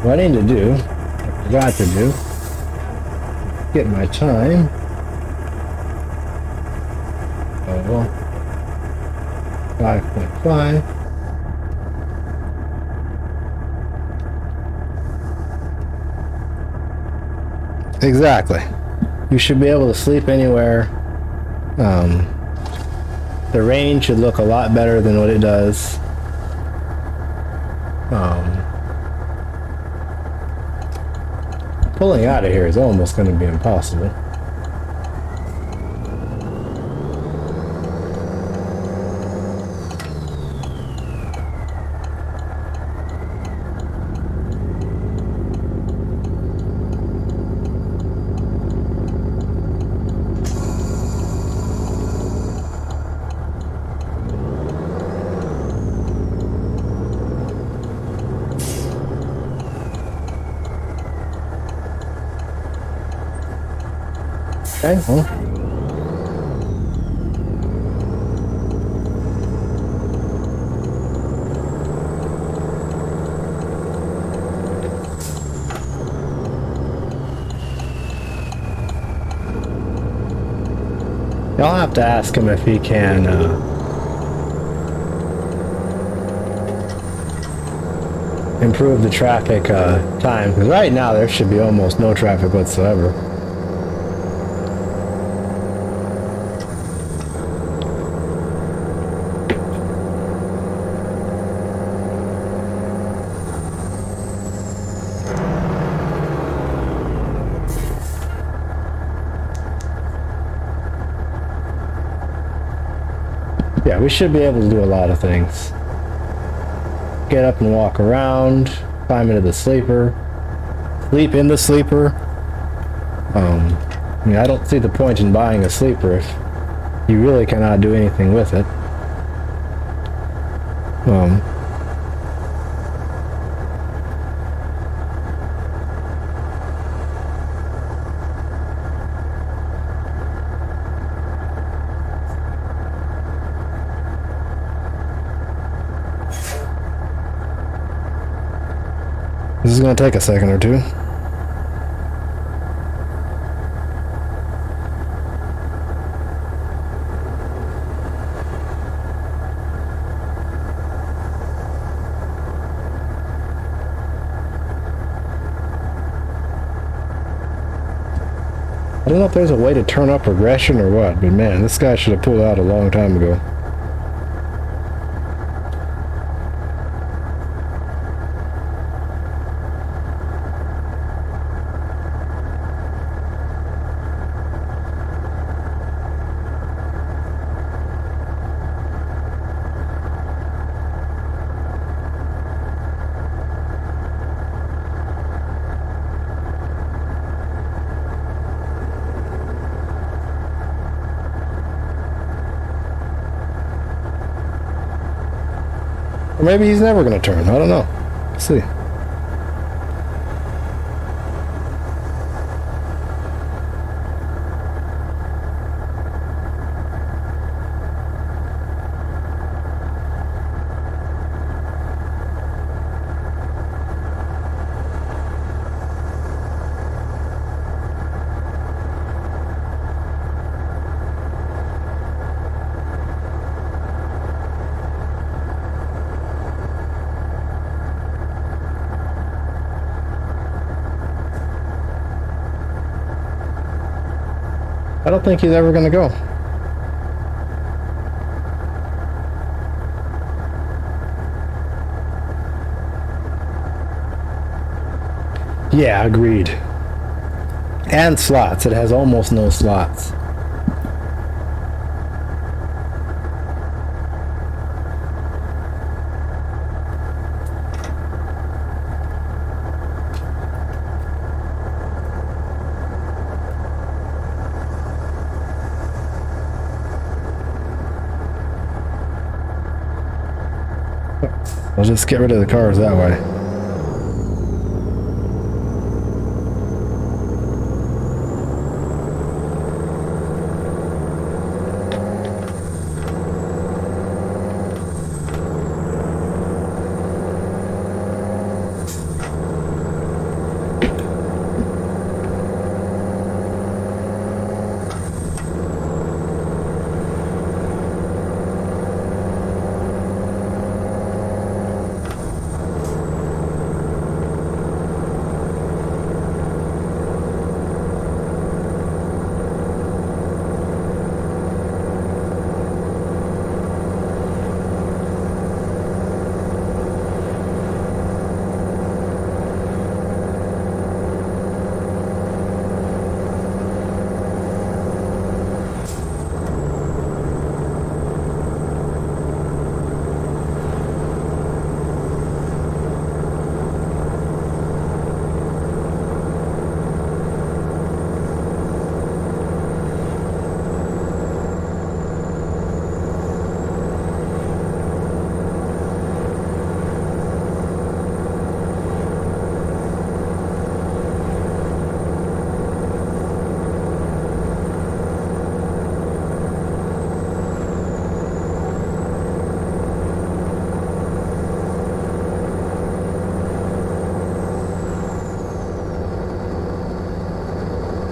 What I need to do, I forgot to do, get my time. Oh, 5.5. Exactly. You should be able to sleep anywhere. The range should look a lot better than what it does. Pulling out of here is almost going to be impossible. Okay, well. Y'all have to ask him if he can, improve the traffic, time, because right now there should be almost no traffic whatsoever. Yeah, we should be able to do a lot of things. Get up and walk around, climb into the sleeper, sleep in the sleeper. I mean, I don't see the point in buying a sleeper if you really cannot do anything with it. This is going to take a second or two. I don't know if there's a way to turn up regression or what, but man, this guy should have pulled out a long time ago. maybe he's never going to turn. I don't know. Let's see. I don't think he's ever going to go. Yeah, agreed. And slots. It has almost no slots. I'll just get rid of the cars that way.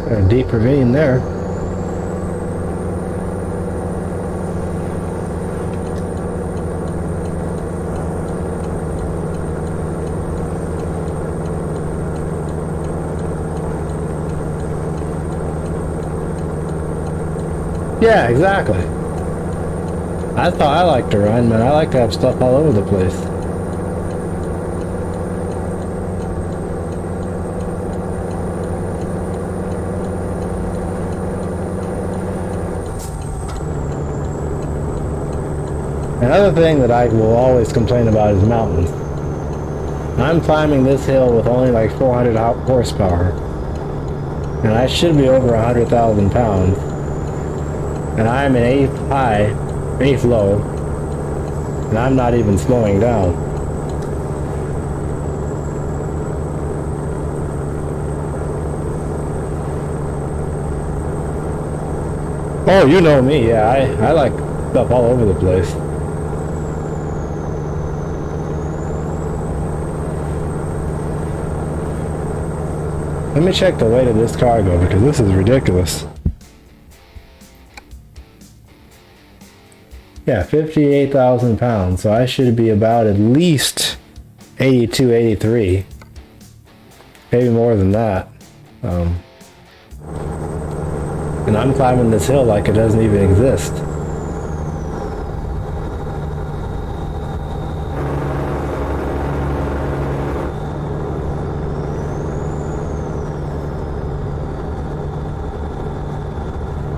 A deep ravine there. Yeah, exactly. I thought I liked to run, man. I like to have stuff all over the place. Another thing that I will always complain about is mountains. I'm climbing this hill with only like 400 horsepower, and I should be over 100,000 pounds, and I'm in 8th high, 8th low, and I'm not even slowing down. Oh, you know me, yeah, I like stuff all over the place. Let me check the weight of this cargo because this is ridiculous. Yeah, 58,000 pounds, so I should be about at least 82, 83. Maybe more than that. And I'm climbing this hill like it doesn't even exist.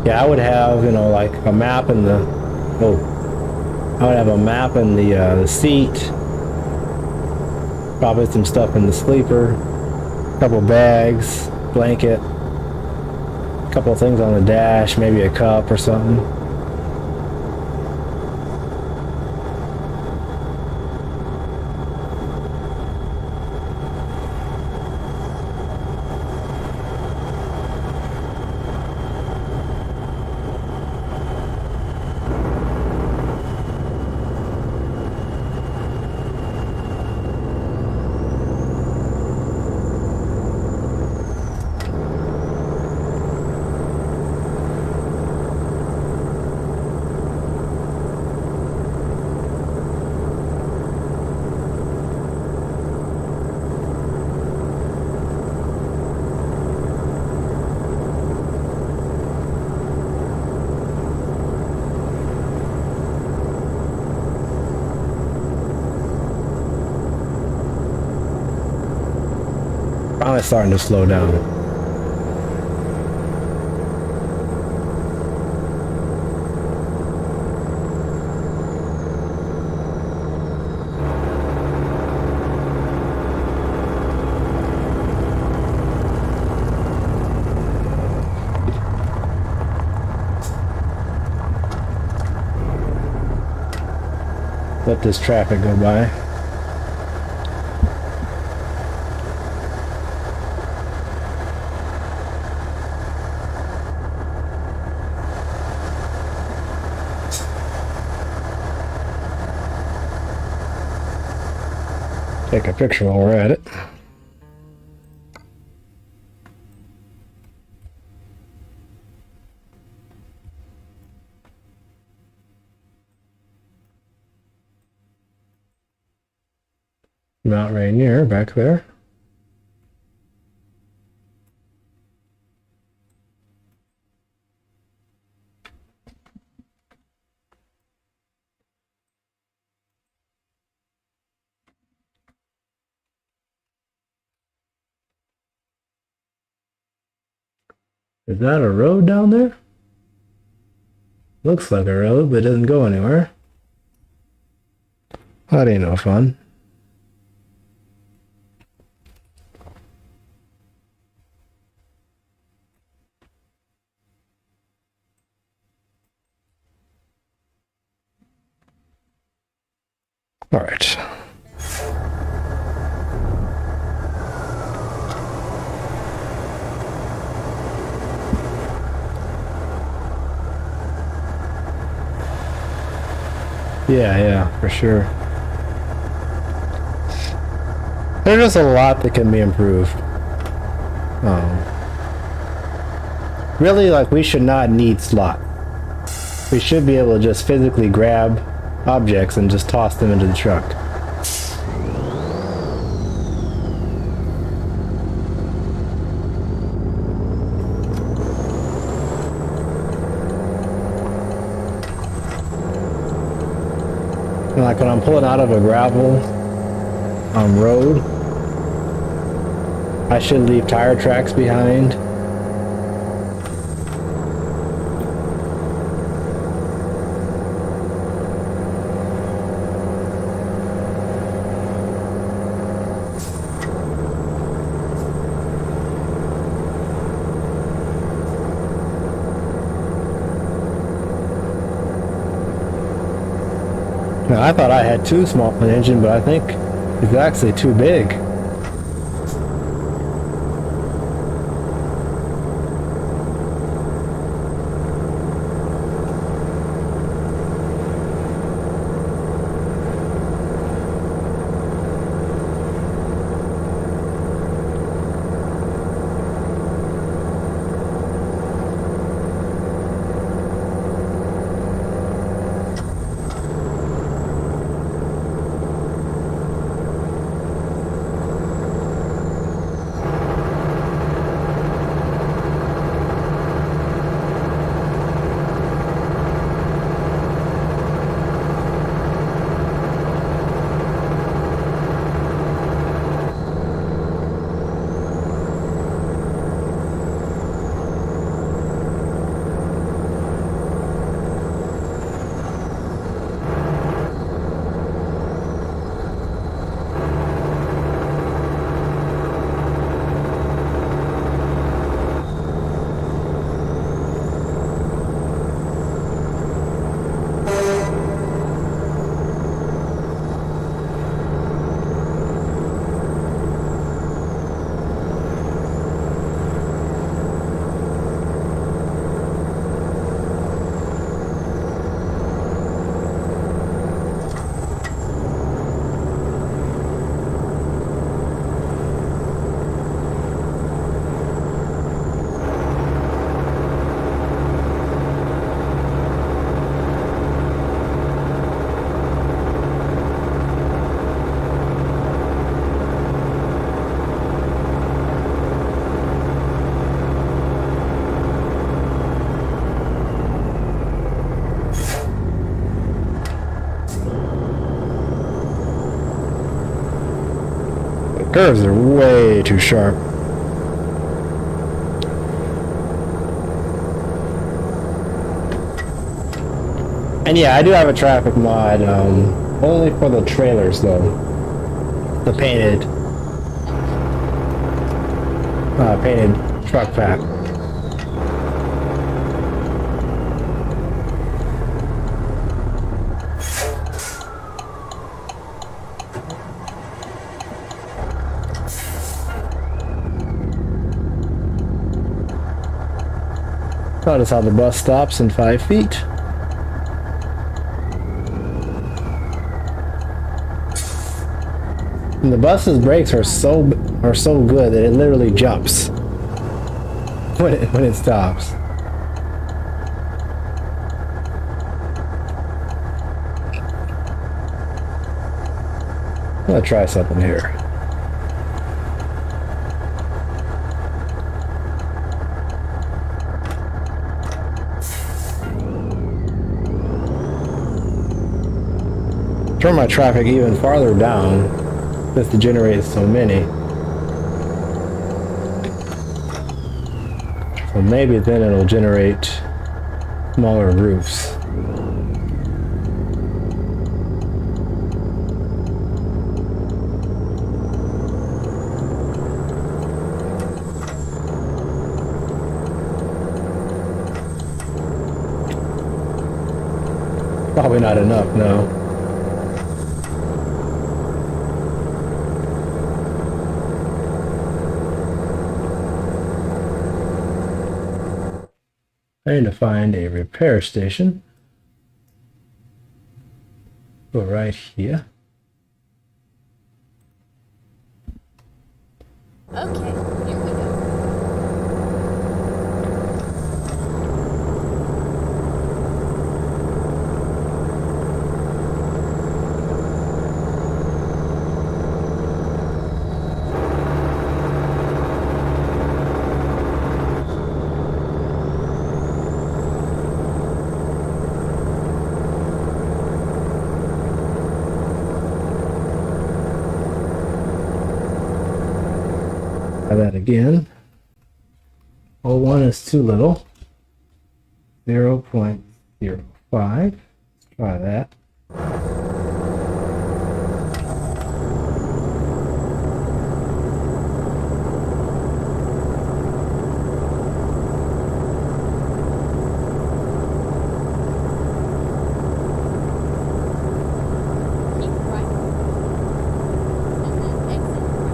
Yeah, I would have, you know, like a map in the, I would have a map in the seat, probably some stuff in the sleeper, a couple bags, blanket, a couple of things on the dash, maybe a cup or something. Finally starting to slow down. Let this traffic go by. Take a picture while we're at it. Mount Rainier back there. Is that a road down there? Looks like a road, but it doesn't go anywhere. That ain't no fun. All right. Yeah, for sure. There's just a lot that can be improved. Really, like, we should not need slot. We should be able to just physically grab objects and just toss them into the truck. And like when I'm pulling out of a gravel road, I should leave tire tracks behind. Now, I thought I had too small an engine, but I think it's actually too big. Curves are way too sharp. And yeah, I do have a traffic mod, only for the trailers though. The painted truck pack. Notice how the bus stops in 5 feet. And the bus's brakes are so good that it literally jumps when it stops. I'm gonna try something here. Turn my traffic even farther down since it generates so many. So maybe then it'll generate smaller roofs. Probably not enough, no. I need to find a repair station. Go right here. Okay, here we go. Try that again. 01 is too little. 0.05. Try that. Keep right. And then exit right.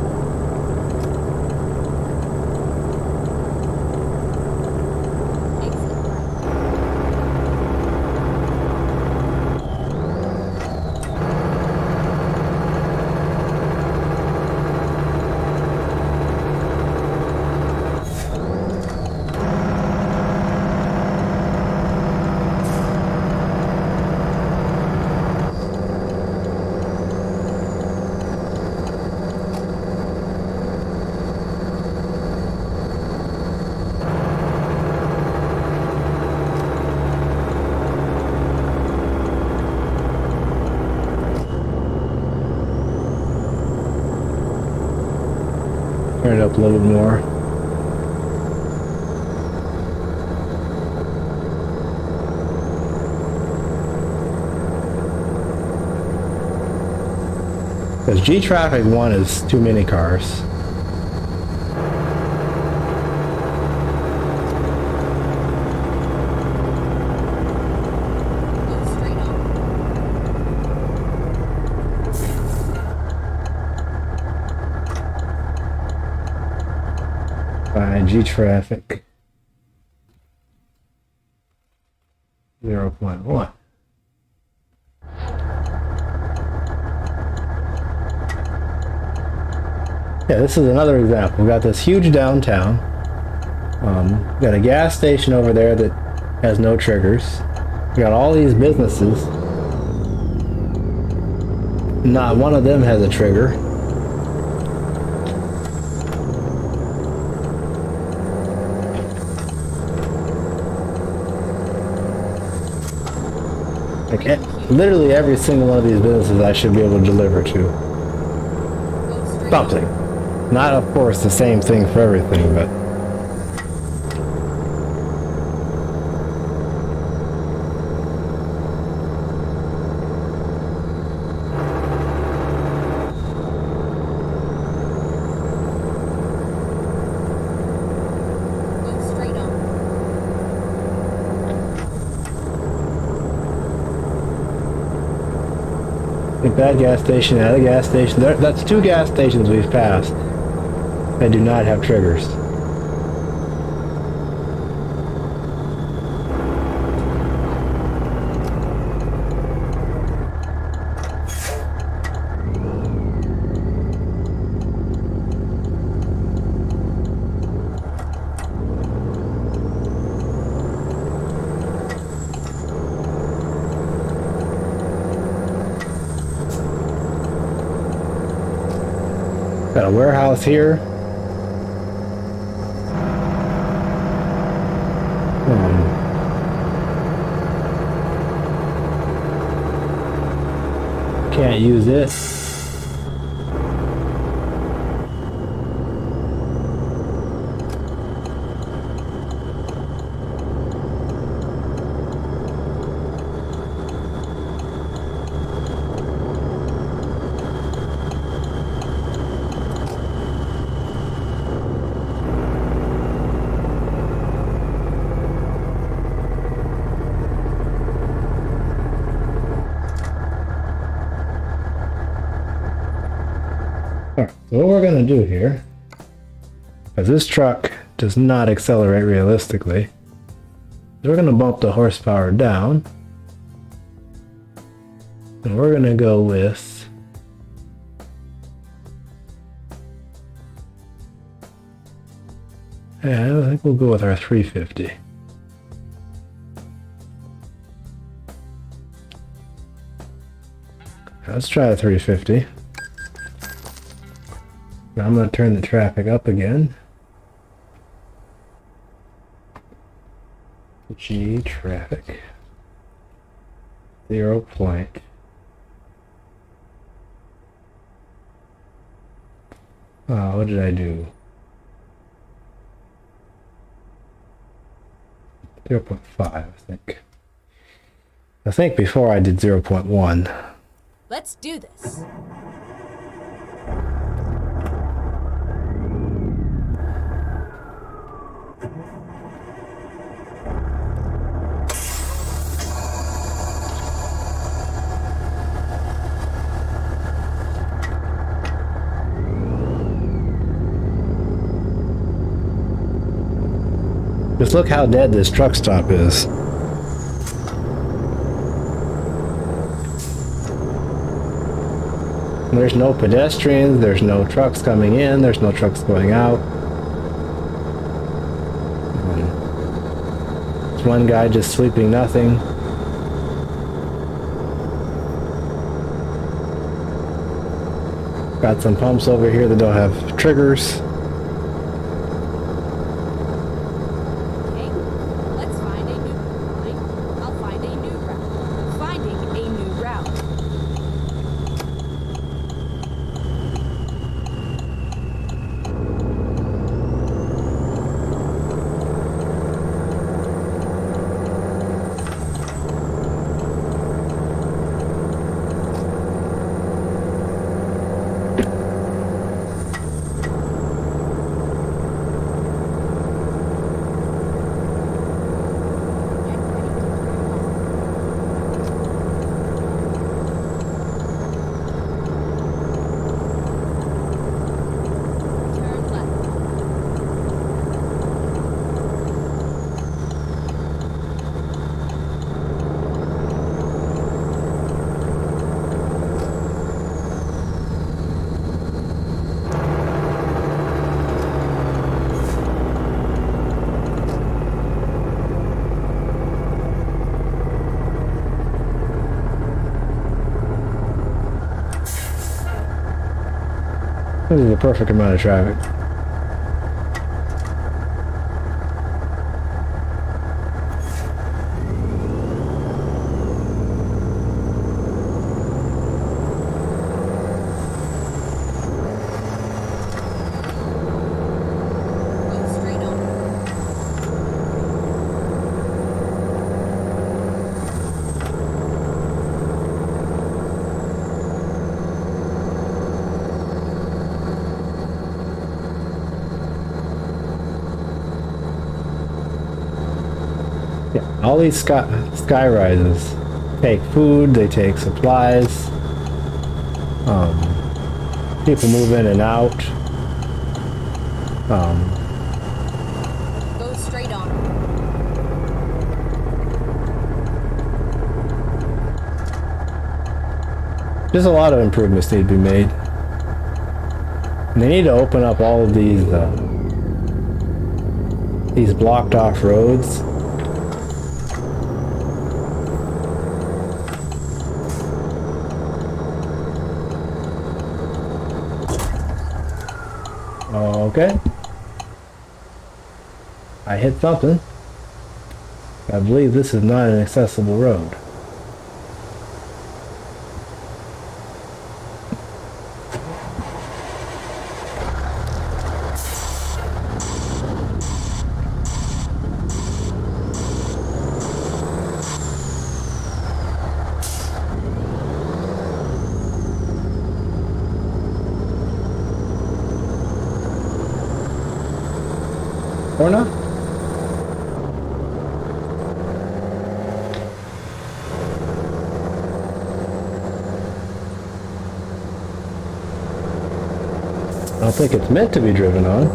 Exit right. Turn it up a little bit more. Because G traffic 1 is too many cars. Go straight on. By G traffic 0.1. Yeah, this is another example. We got this huge downtown. We got a gas station over there that has no triggers. We got all these businesses. Not one of them has a trigger. Like, literally every single one of these businesses I should be able to deliver to. Go straight on. Something. Not, of course, the same thing for everything, but... That gas station, that gas station. That's 2 gas stations we've passed that do not have triggers. Got a warehouse here. Can't use it. Alright, so what we're going to do here, because this truck does not accelerate realistically, is we're going to bump the horsepower down, and we're going to go with I think we'll go with our 350. Let's try the 350. Now I'm going to turn the traffic up again. G traffic. 0 point. What did I do? 0.5, I think. I think before I did 0.1. Let's do this. Just look how dead this truck stop is. There's no pedestrians, there's no trucks coming in, there's no trucks going out. There's one guy just sweeping nothing. Got some pumps over here that don't have triggers. This is the perfect amount of traffic. Yeah, all these sky rises take food, they take supplies. People move in and out. Go straight on. There's a lot of improvements need to be made. And they need to open up all of these blocked off roads. Okay. I hit something. I believe this is not an accessible road. Or not? I don't think it's meant to be driven on.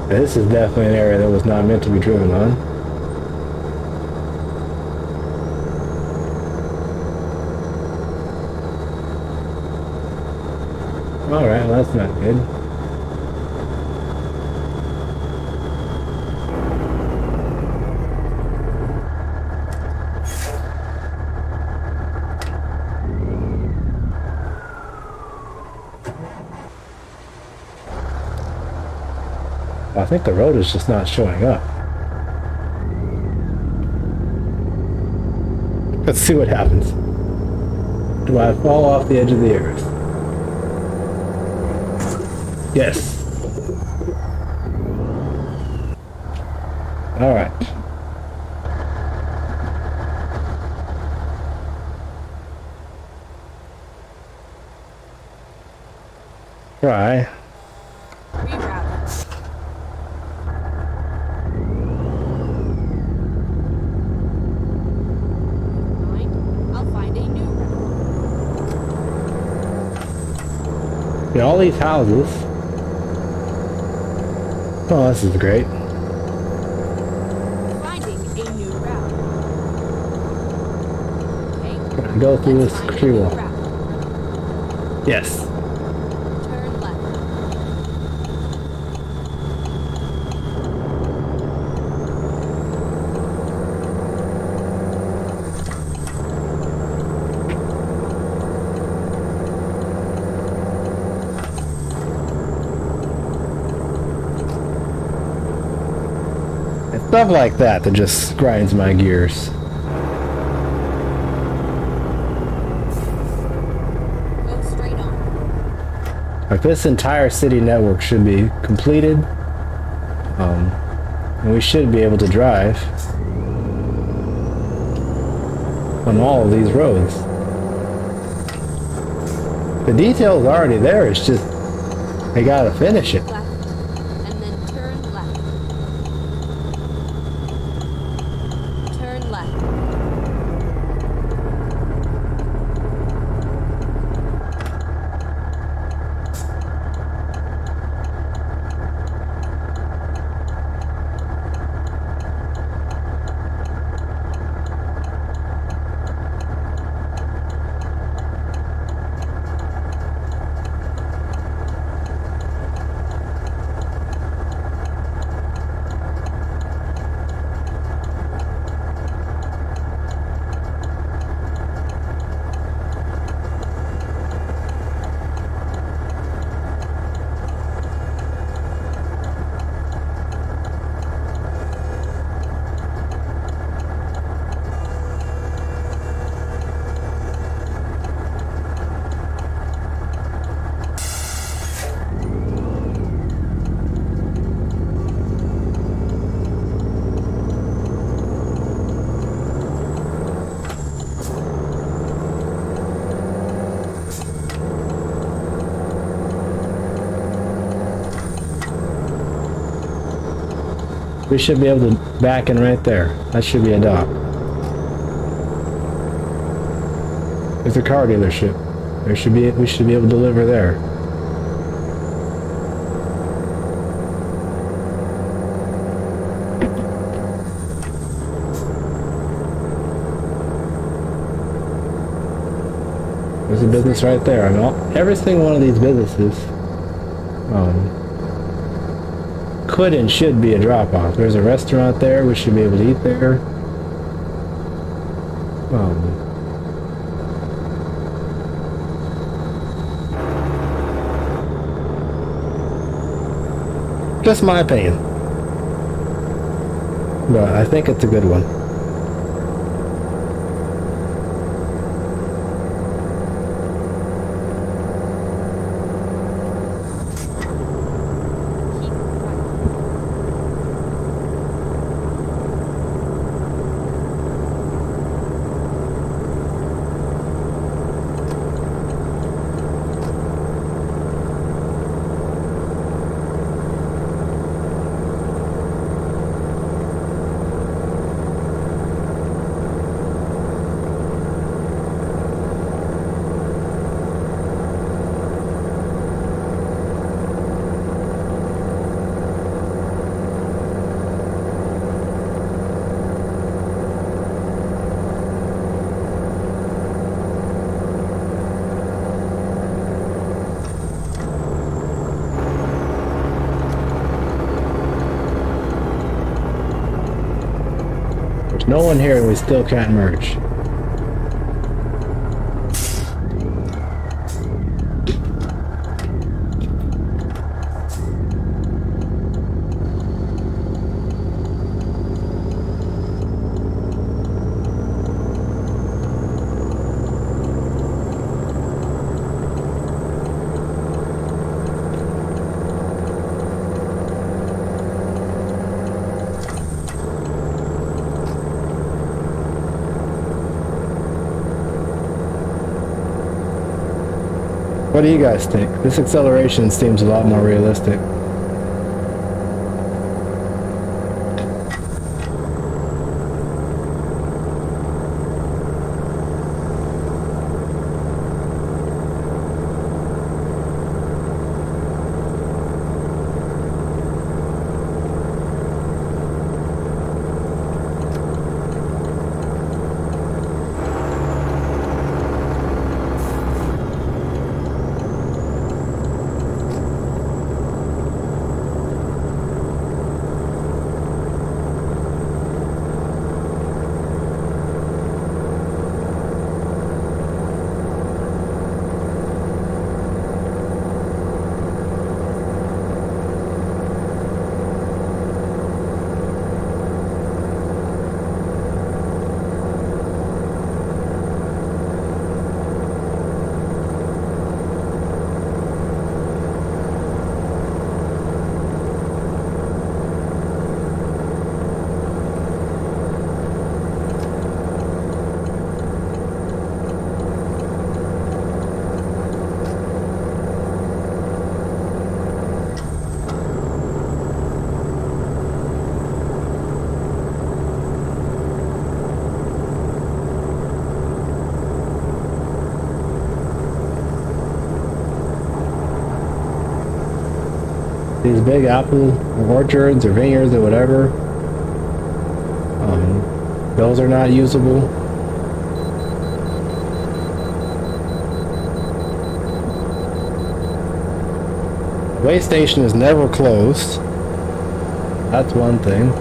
This is definitely an area that was not meant to be driven on. Alright, well, that's not good. I think the road is just not showing up. Let's see what happens. Do I fall off the edge of the earth? Yes. All right. Try. Reroute. I'll find a new route. Yeah, all these houses. Oh, this is great. Finding a new route. Okay. Go through Let's this find a tree new wall. route. Yes. Turn left. It's stuff like that that just grinds my gears. Go straight on. Like, this entire city network should be completed. And we should be able to drive on all of these roads. The detail's already there, it's just they gotta finish it. Left. And then turn left. Turn left. We should be able to back in right there. That should be a dock. There's a car dealership. We should be able to deliver there. There's a business right there. I mean, every single one of these businesses could and should be a drop-off. There's a restaurant there. We should be able to eat there. Just my opinion. But I think it's a good one. There's no one here and we still can't merge. What do you guys think? This acceleration seems a lot more realistic. These big apple orchards or vineyards or whatever, those are not usable. The way station is never closed. That's one thing.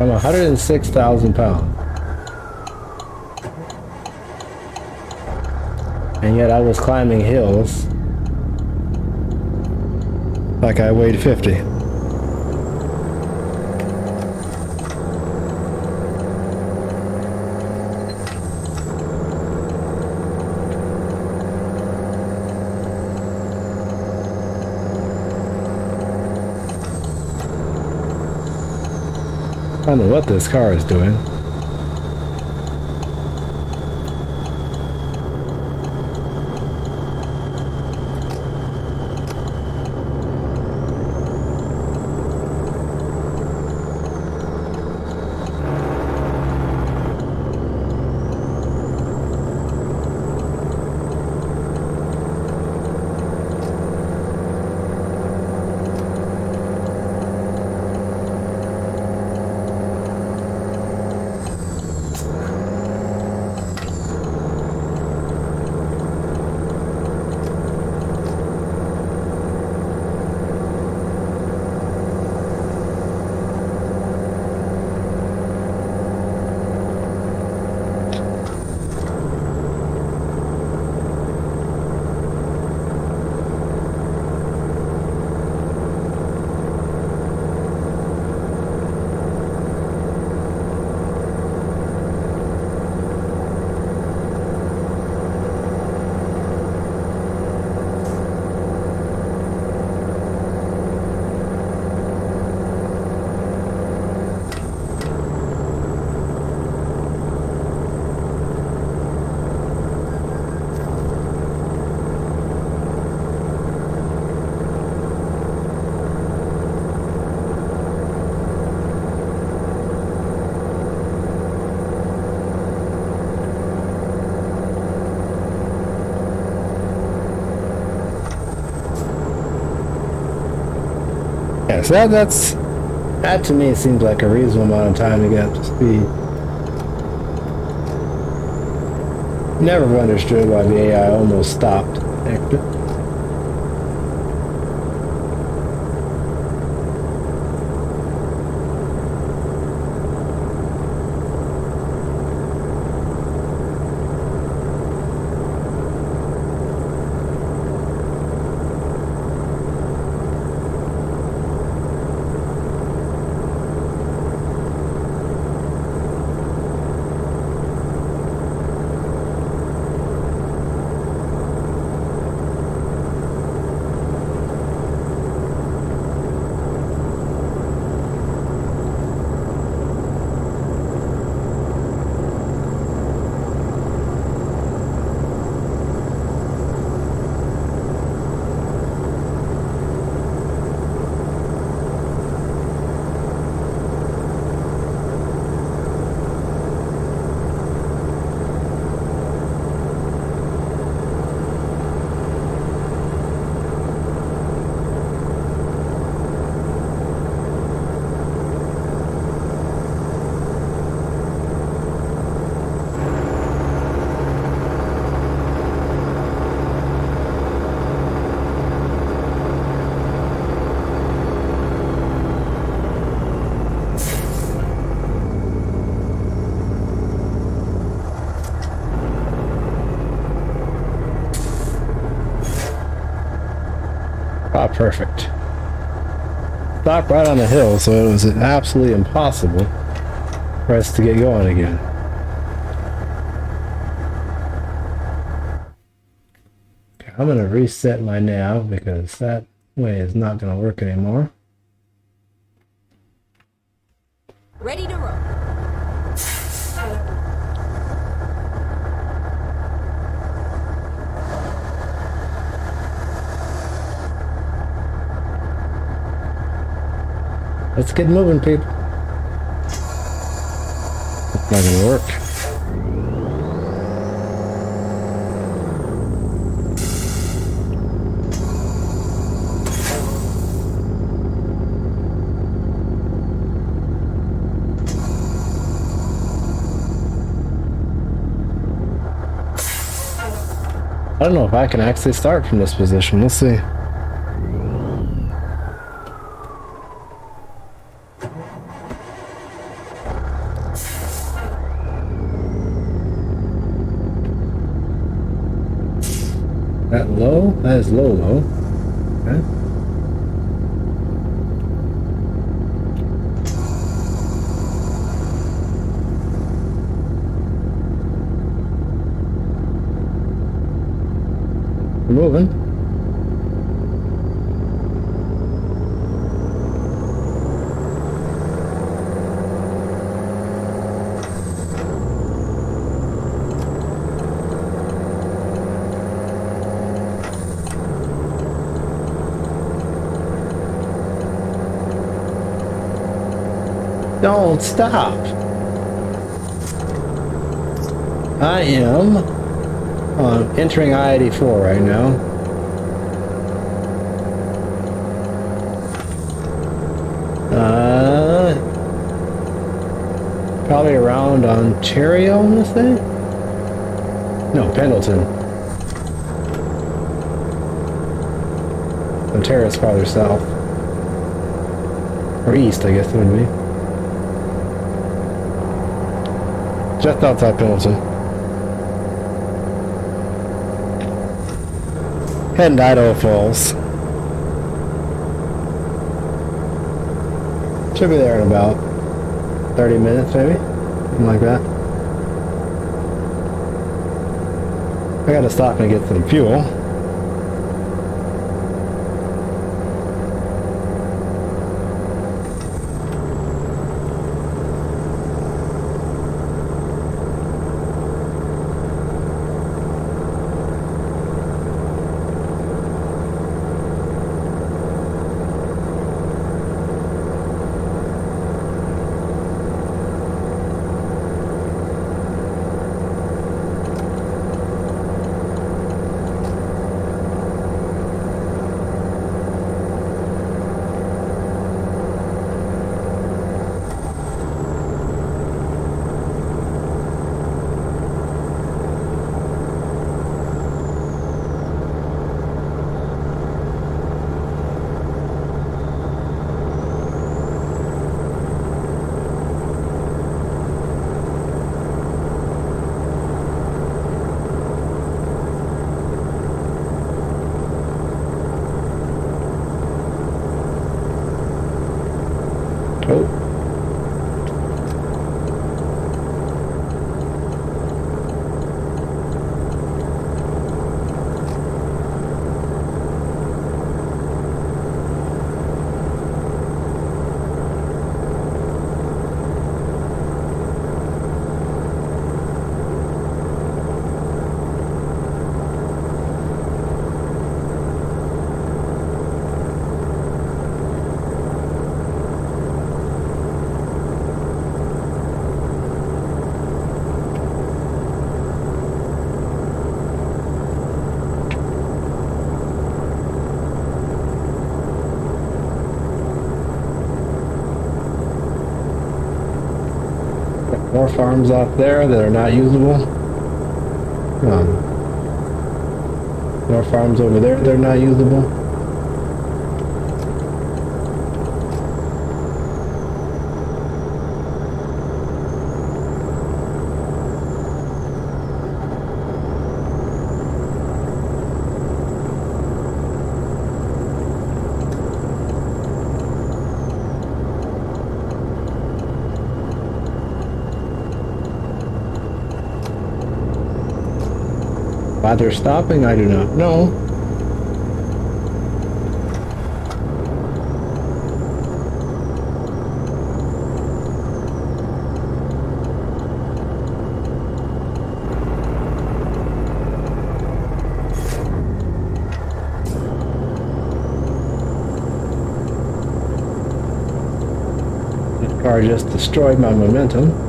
I'm 106,000 pounds. And yet I was climbing hills like I weighed 50. I don't know what this car is doing. Yeah, so that to me seems like a reasonable amount of time to get up to speed. Never understood why the AI almost stopped after. Ah, perfect. Stopped right on the hill, so it was absolutely impossible for us to get going again. Okay, I'm going to reset my nav because that way is not going to work anymore. Ready to roll. Let's get moving, people. It's not gonna work. I don't know if I can actually start from this position. We'll see. that low? That is low, low. Okay. We're moving. Don't stop. I am entering I-84 right now. Probably around Ontario, I'm gonna say? No, Pendleton. Ontario's farther south. Or east, I guess it would be. Just outside Pendleton. Heading to Idaho Falls. Should be there in about 30 minutes, maybe? Something like that. I gotta stop and get some fuel. Oh. More farms out there that are not usable. More farms over there that are not usable. Why they're stopping, I do not know. This car just destroyed my momentum.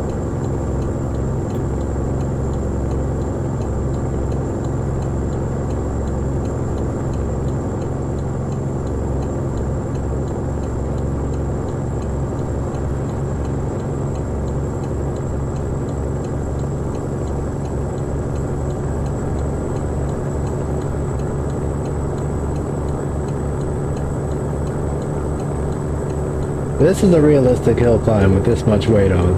This is a realistic hill climb with this much weight on.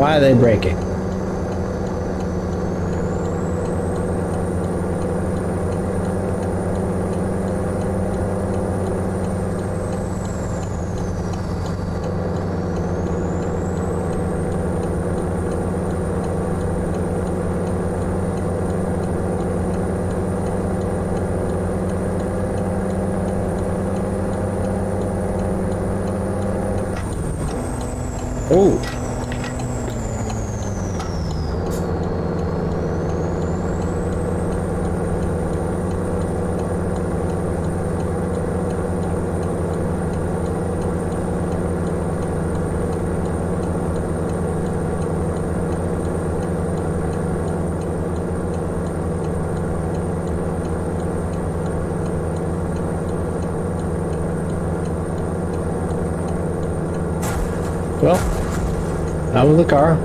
Why are they braking? Oh. Well, that was the car.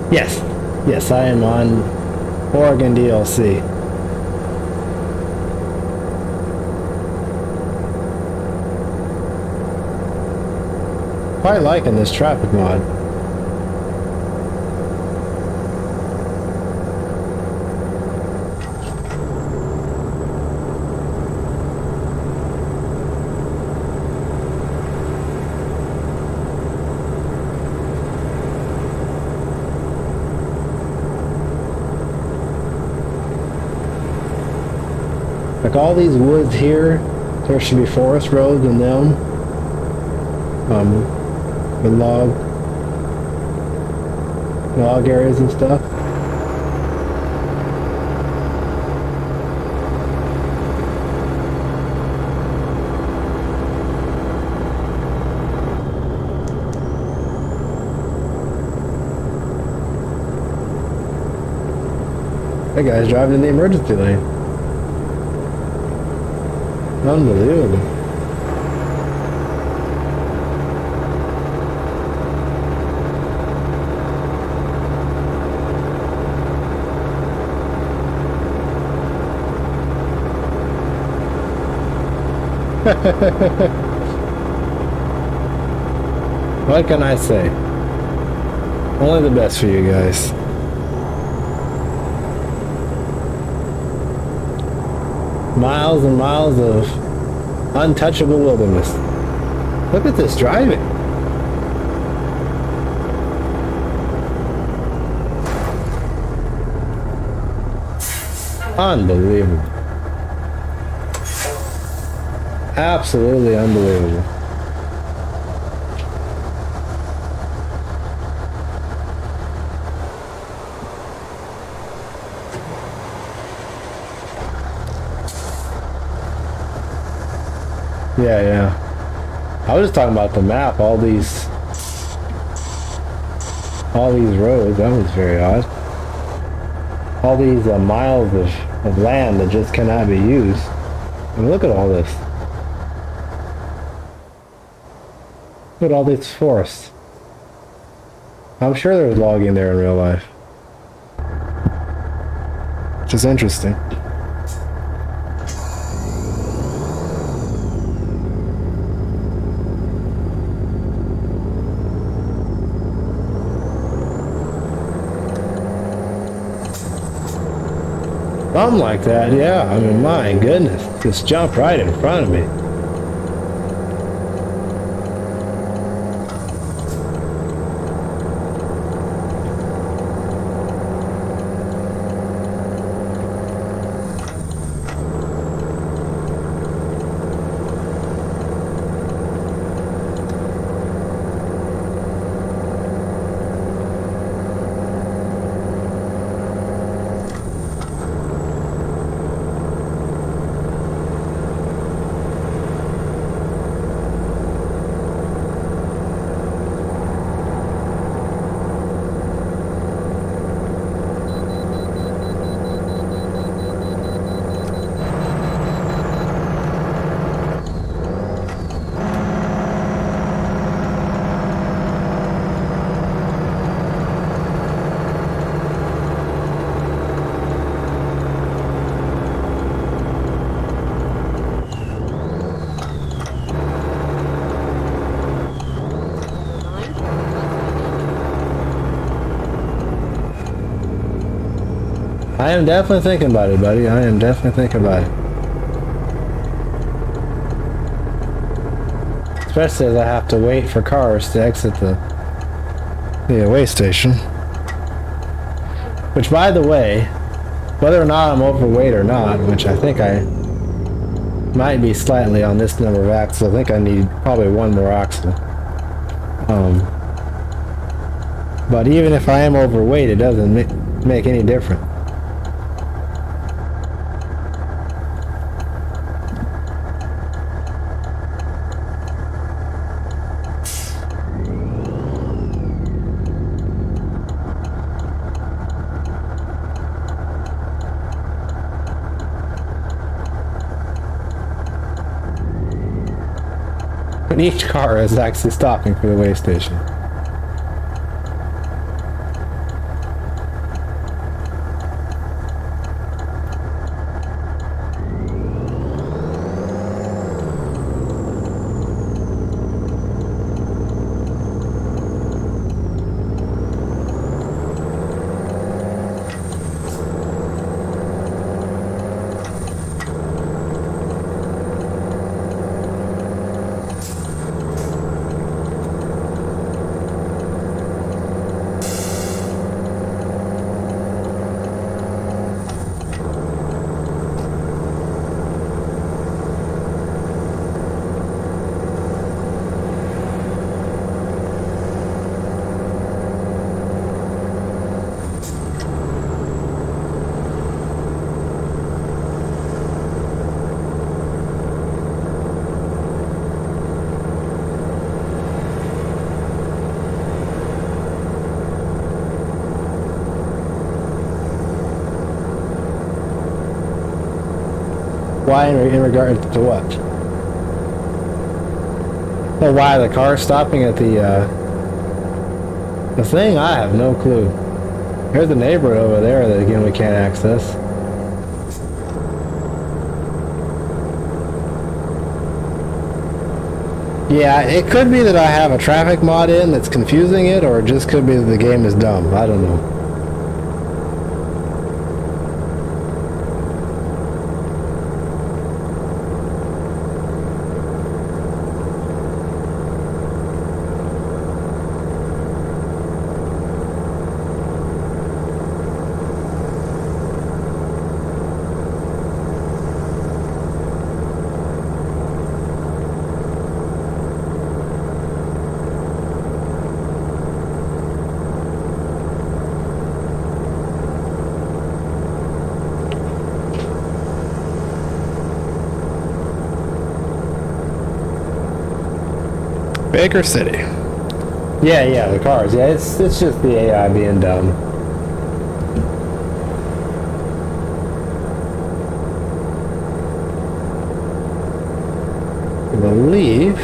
Yes. Yes, I am on Oregon DLC. Quite liking this traffic mod. Like all these woods here, there should be forest roads in them. With log areas and stuff. That guy's driving in the emergency lane. Unbelievable. What can I say? Only the best for you guys. Miles and miles of untouchable wilderness. Look at this driving. Unbelievable. Absolutely unbelievable. Yeah. I was just talking about the map, all these roads. That was very odd. All these miles of land that just cannot be used. And look at all this. Look at all this forest. I'm sure there's logging there in real life. Which is interesting. Something like that, yeah. I mean, my goodness. Just jumped right in front of me. am definitely thinking about it, buddy. I am definitely thinking about it. Especially as I have to wait for cars to exit the way station. Which, by the way, whether or not I'm overweight or not, which I think I might be slightly on this number of axles, I think I need probably one more axle. But even if I am overweight, it doesn't make any difference. And each car is actually stopping for the way station. Why in regard to what? Well, why the car stopping at the thing? I have no clue. There's a neighborhood over there that again we can't access. Yeah, it could be that I have a traffic mod in that's confusing it, or it just could be that the game is dumb. I don't know. Baker City. Yeah, the cars. Yeah, it's just the AI being dumb. I believe.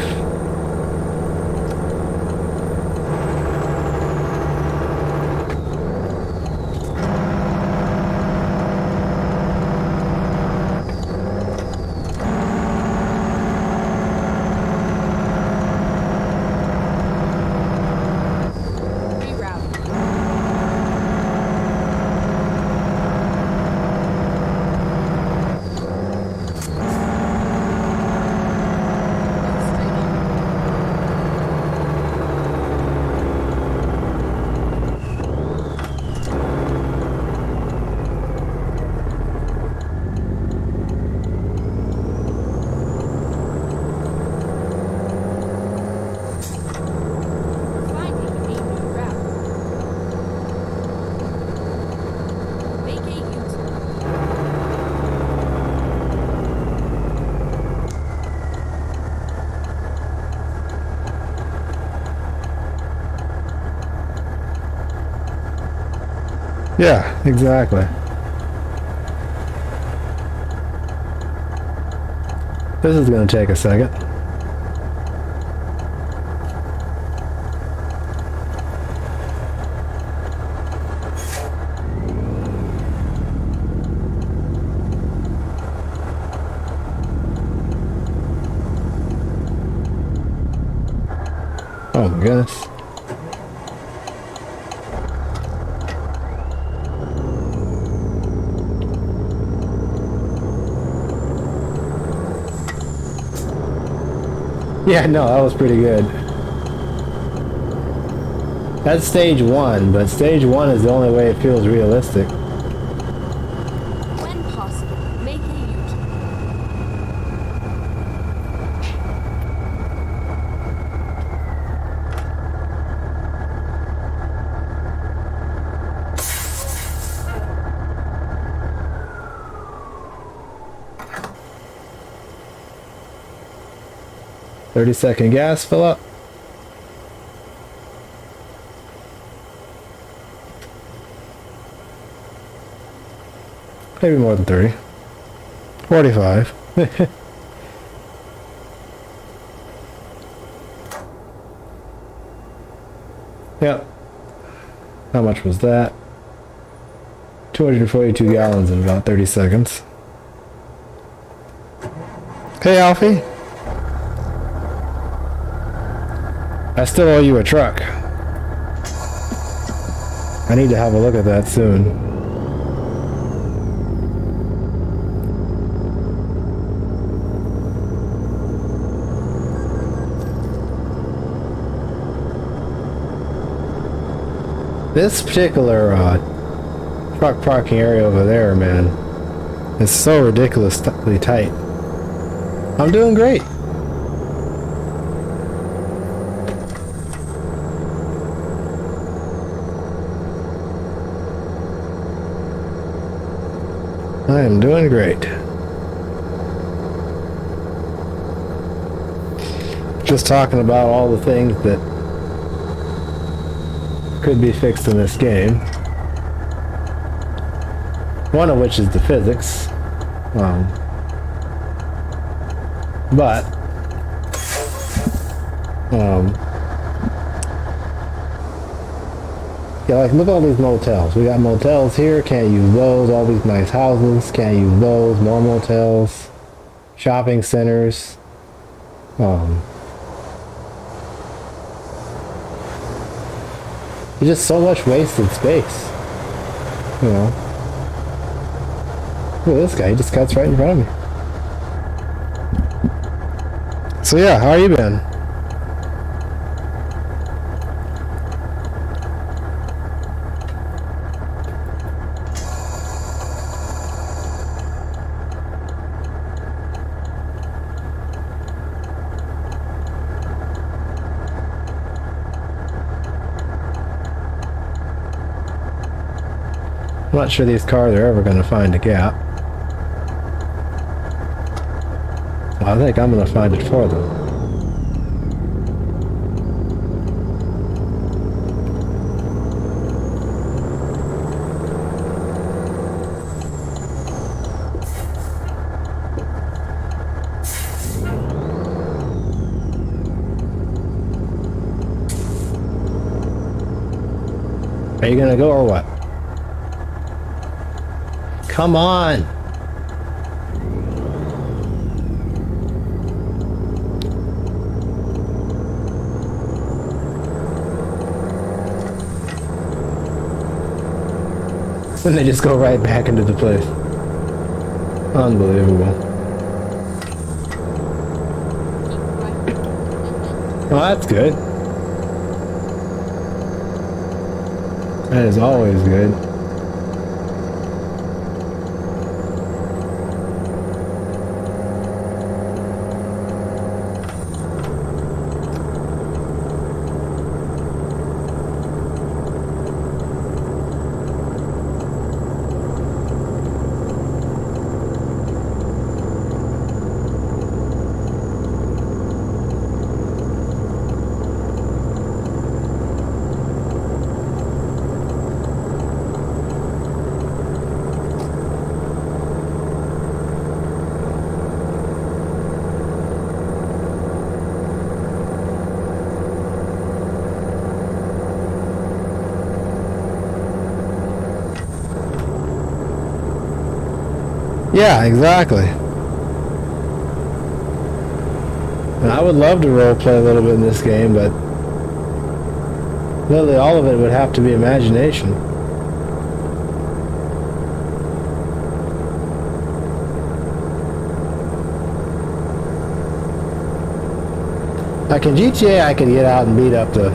Yeah, exactly. This is going to take a second. Oh my goodness. Yeah, no, that was pretty good. That's stage 1, but stage 1 is the only way it feels realistic. When possible, make a U-turn. "30-second gas fill up." Maybe more than 30. 45. Yep. How much was that? 242 gallons in about 30 seconds. Hey, Alfie. I still owe you a truck. I need to have a look at that soon. This particular truck parking area over there, man, is so ridiculously tight. I'm doing great. I am doing great. Just talking about all the things that could be fixed in this game. One of which is the physics. But yeah, like look at all these motels. We got motels here, can't use those. All these nice houses, can't use those. More motels, shopping centers. There's just so much wasted space. You know. Look at this guy, he just cuts right in front of me. So yeah, how you been? I'm not sure these cars are ever going to find a gap. Well, I think I'm going to find it for them. Are you going to go or what? Come on! And they just go right back into the place. Unbelievable. Well, that's good. That is always good. Yeah, exactly. And I would love to roleplay a little bit in this game, but literally all of it would have to be imagination. Like in GTA, I could get out and beat up the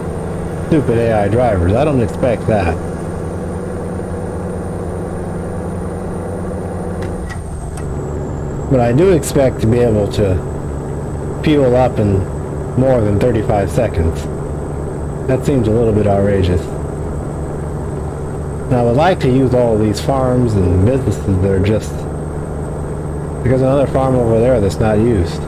stupid AI drivers. I don't expect that. But I do expect to be able to fuel up in more than 35 seconds. That seems a little bit outrageous. Now I would like to use all of these farms and businesses that are just... There's another farm over there that's not used.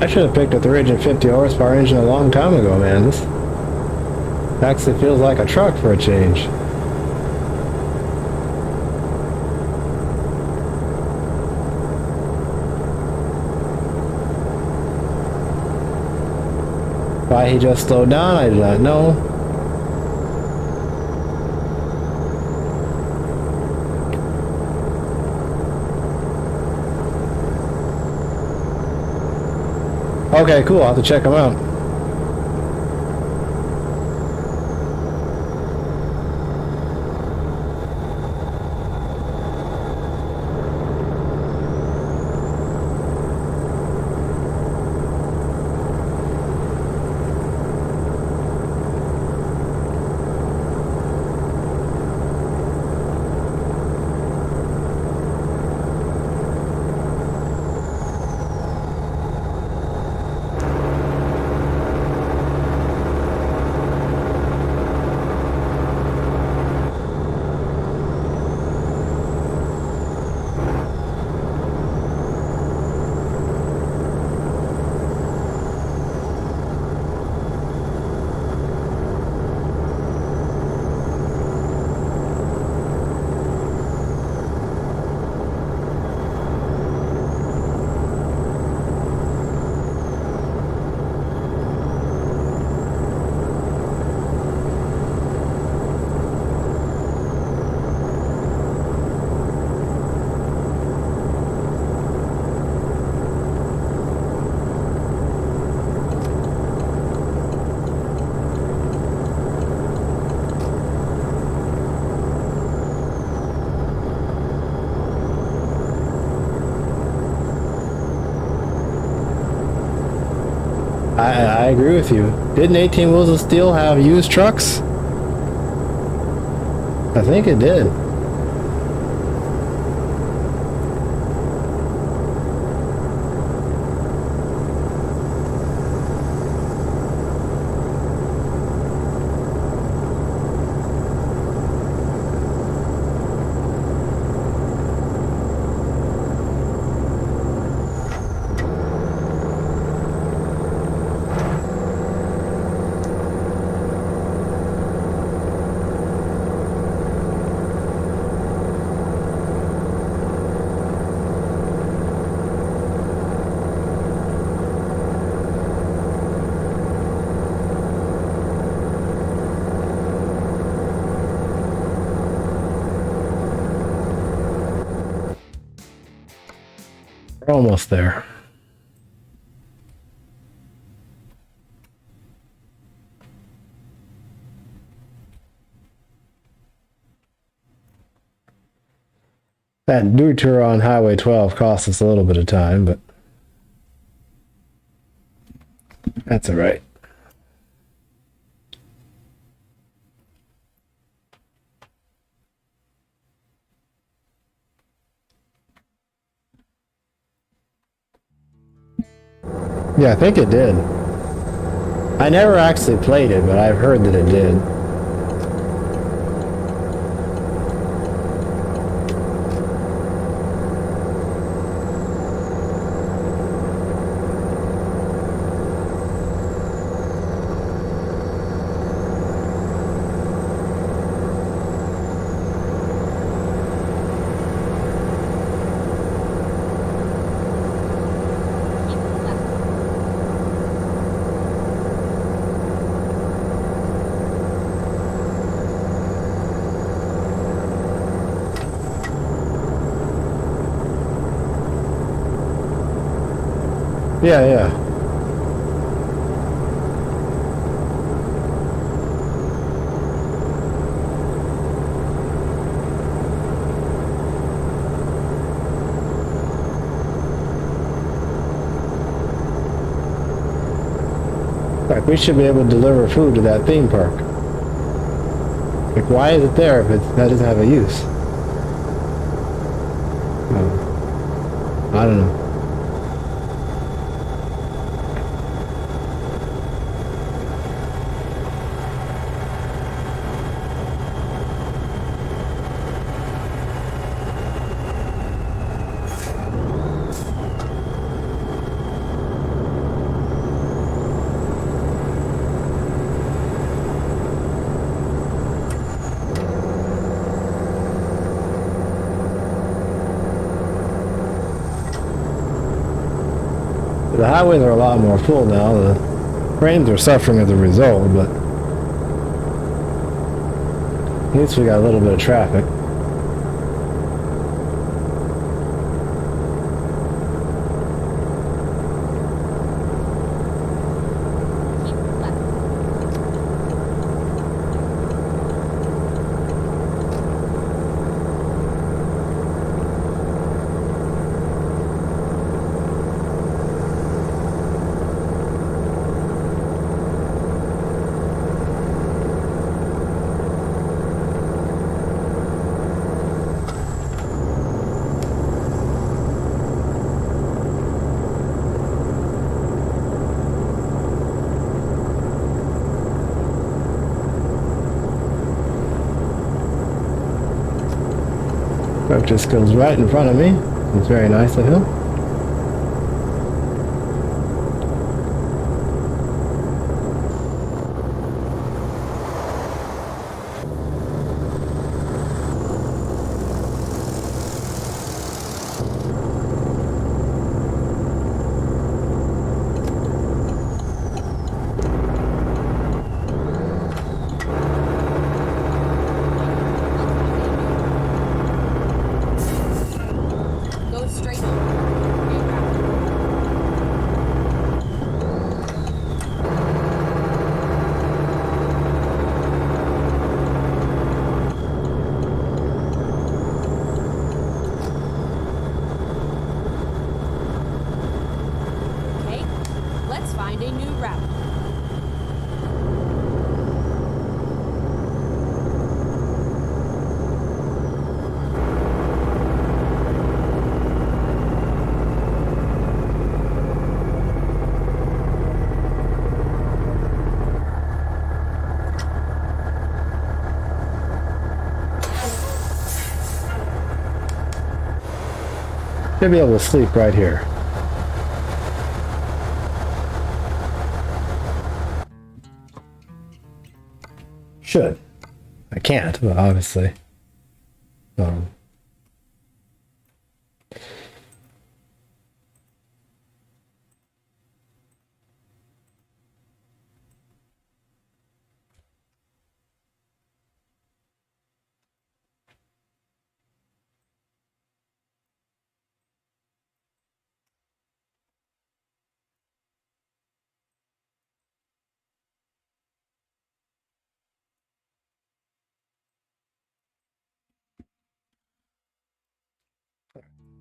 I should have picked a 350 horsepower engine a long time ago, man. This actually feels like a truck for a change. Why he just slowed down, I do not know. Okay, cool. I'll have to check them out. I agree with you. Didn't 18 Wheels of Steel have used trucks? I think it did. We're almost there. That detour on Highway 12 cost us a little bit of time, but that's all right. Yeah, I think it did. I never actually played it, but I've heard that it did. Yeah, yeah. Like, we should be able to deliver food to that theme park. Like, why is it there if that doesn't have a use? I don't know. The highways are a lot more full now. The trains are suffering as a result, but at least we got a little bit of traffic. Truck just goes right in front of me. It's very nice of him. Go straight on. Reroute. Okay, let's find a new route. Should be able to sleep right here. Should. I can't, but obviously. Um,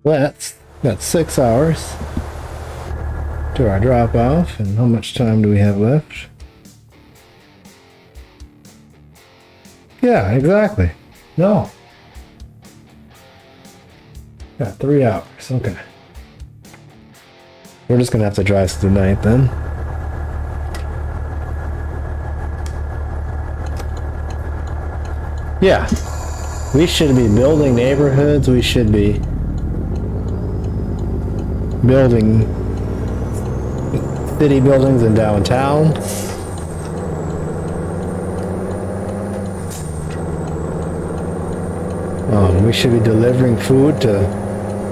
Let's got 6 hours to our drop off, and how much time do we have left? Yeah, exactly. No. Got 3 hours. Okay. We're just gonna have to drive to the night then. Yeah. We should be building neighborhoods. We should be building city buildings in downtown. We should be delivering food to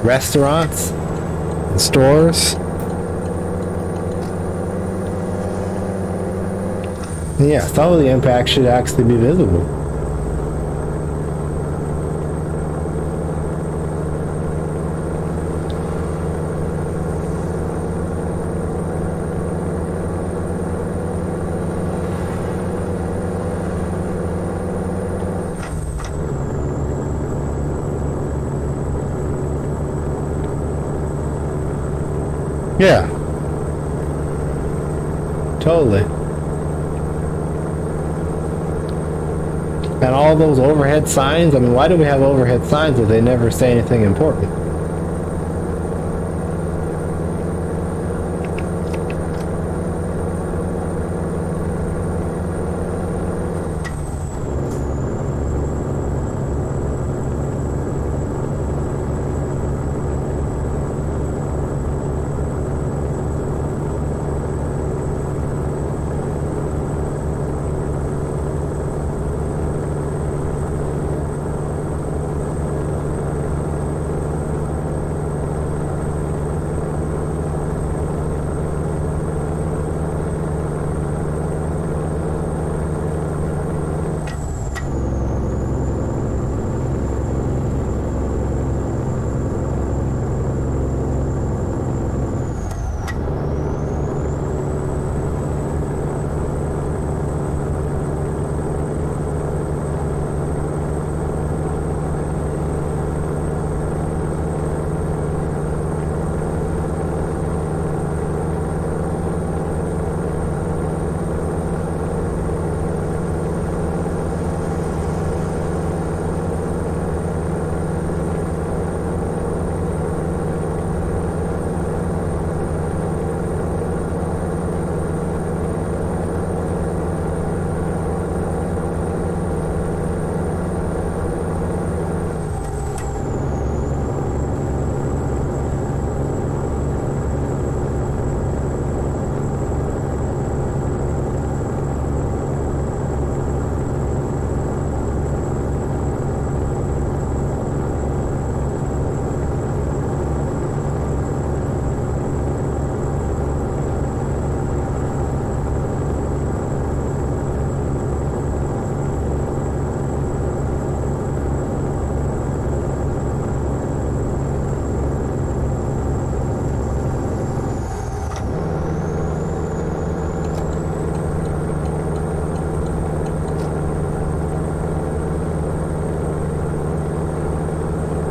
restaurants and stores. And yeah, some of the impact should actually be visible. Yeah. Totally. And all those overhead signs, I mean, why do we have overhead signs if they never say anything important?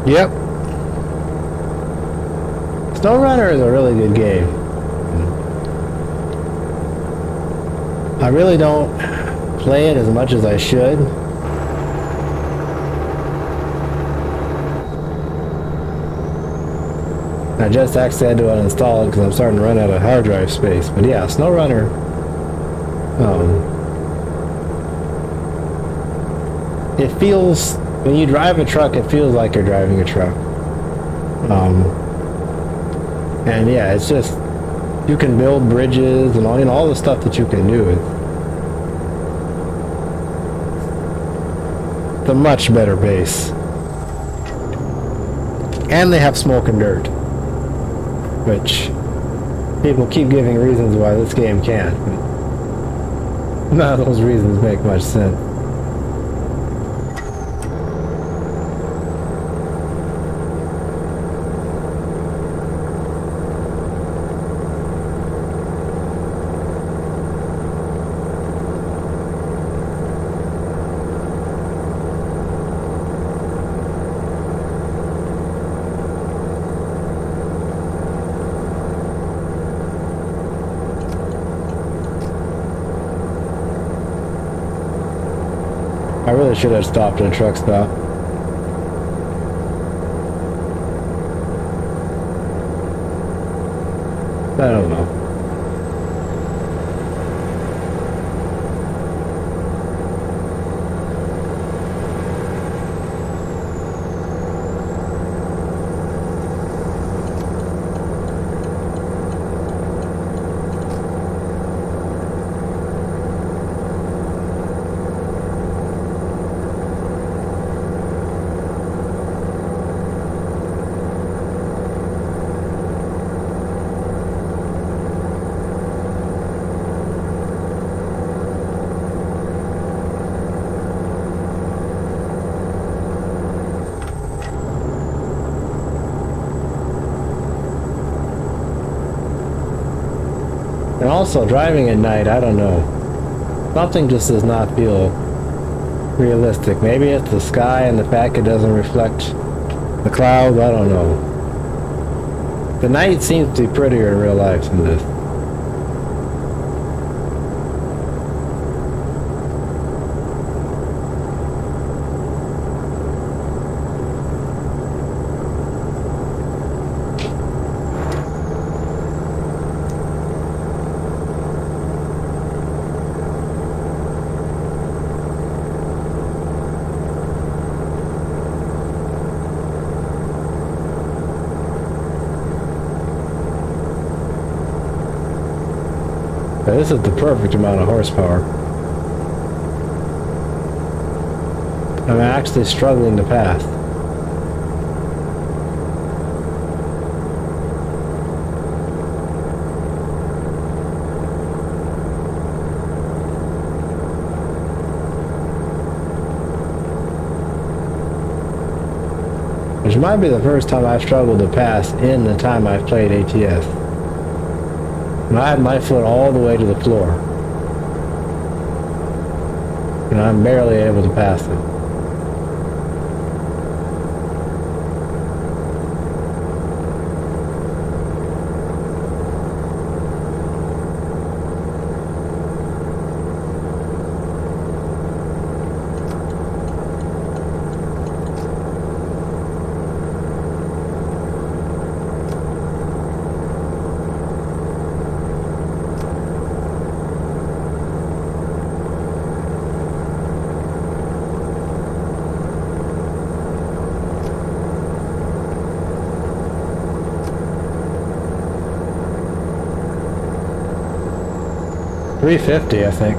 Yep. SnowRunner is a really good game. I really don't play it as much as I should. I just actually had to uninstall it because I'm starting to run out of hard drive space. But yeah, SnowRunner. It feels, when you drive a truck, it feels like you're driving a truck. And yeah, it's just, you can build bridges and all, you know, all the stuff that you can do. It's a much better base. And they have smoke and dirt, which people keep giving reasons why this game can't, but none of those reasons make much sense. I really should have stopped at a truck stop. I don't know. And also, driving at night, I don't know. Something just does not feel realistic. Maybe it's the sky and the fact it doesn't reflect the clouds, I don't know. The night seems to be prettier in real life than this. But this is the perfect amount of horsepower. I'm actually struggling to pass. Which might be the first time I've struggled to pass in the time I've played ATS. And I had my foot all the way to the floor. And I'm barely able to pass it. $350, I think.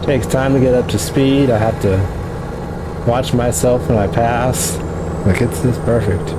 Takes time to get up to speed. I have to watch myself when I pass. Like, it's just perfect.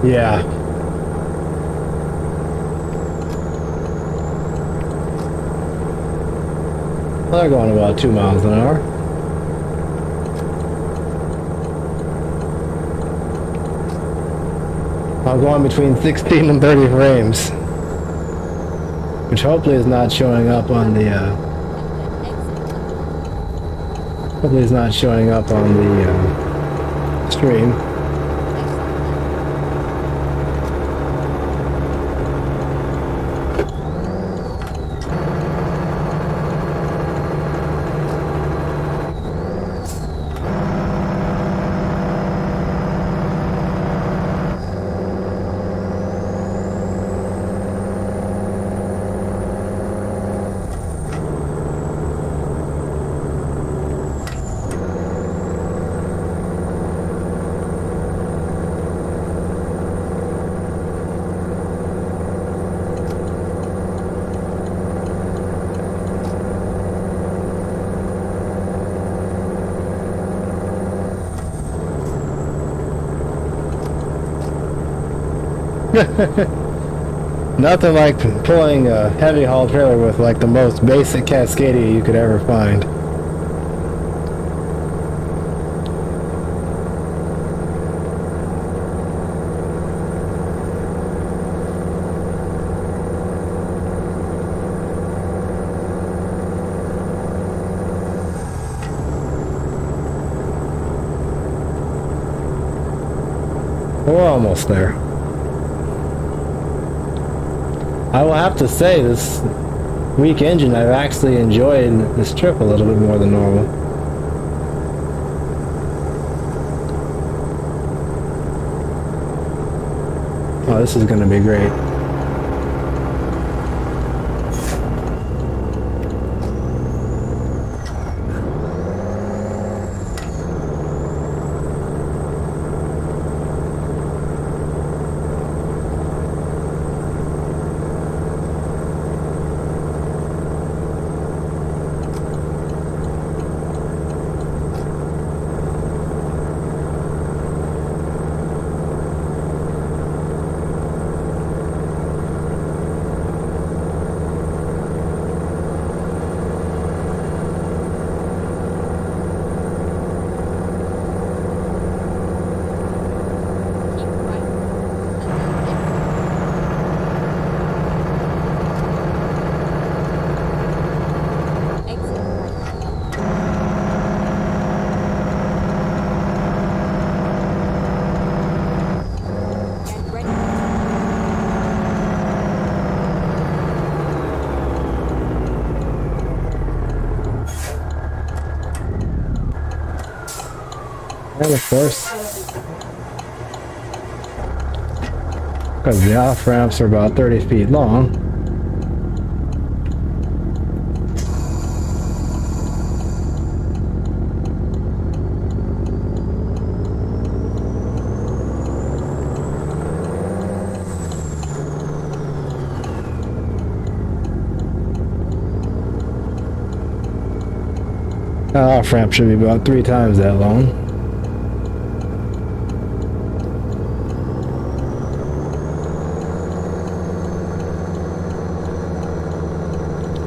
Yeah. Well, they're going about 2 miles an hour. I'm going between 16 and 30 frames. Which hopefully is not showing up on the, hopefully it's not showing up on the, stream. Nothing like pulling a heavy haul trailer with like the most basic Cascadia you could ever find. We're almost there. I will have to say, this weak engine, I've actually enjoyed this trip a little bit more than normal. Oh, this is going to be great. And of course, because the off ramps are about 30 feet long, the off ramp should be about 3 times that long.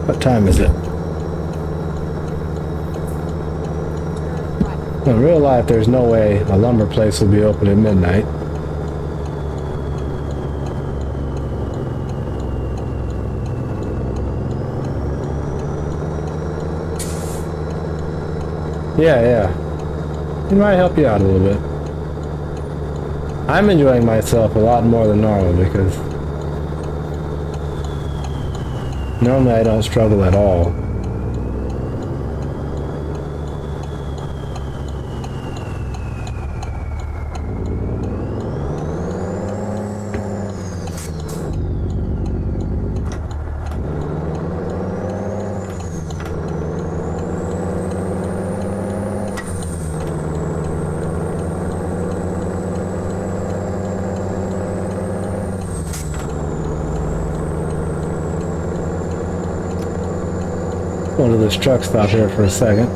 What time is it? In real life, there's no way a lumber place will be open at midnight. Yeah. It might help you out a little bit. I'm enjoying myself a lot more than normal because normally I don't struggle at all. Go to this truck stop here for a second.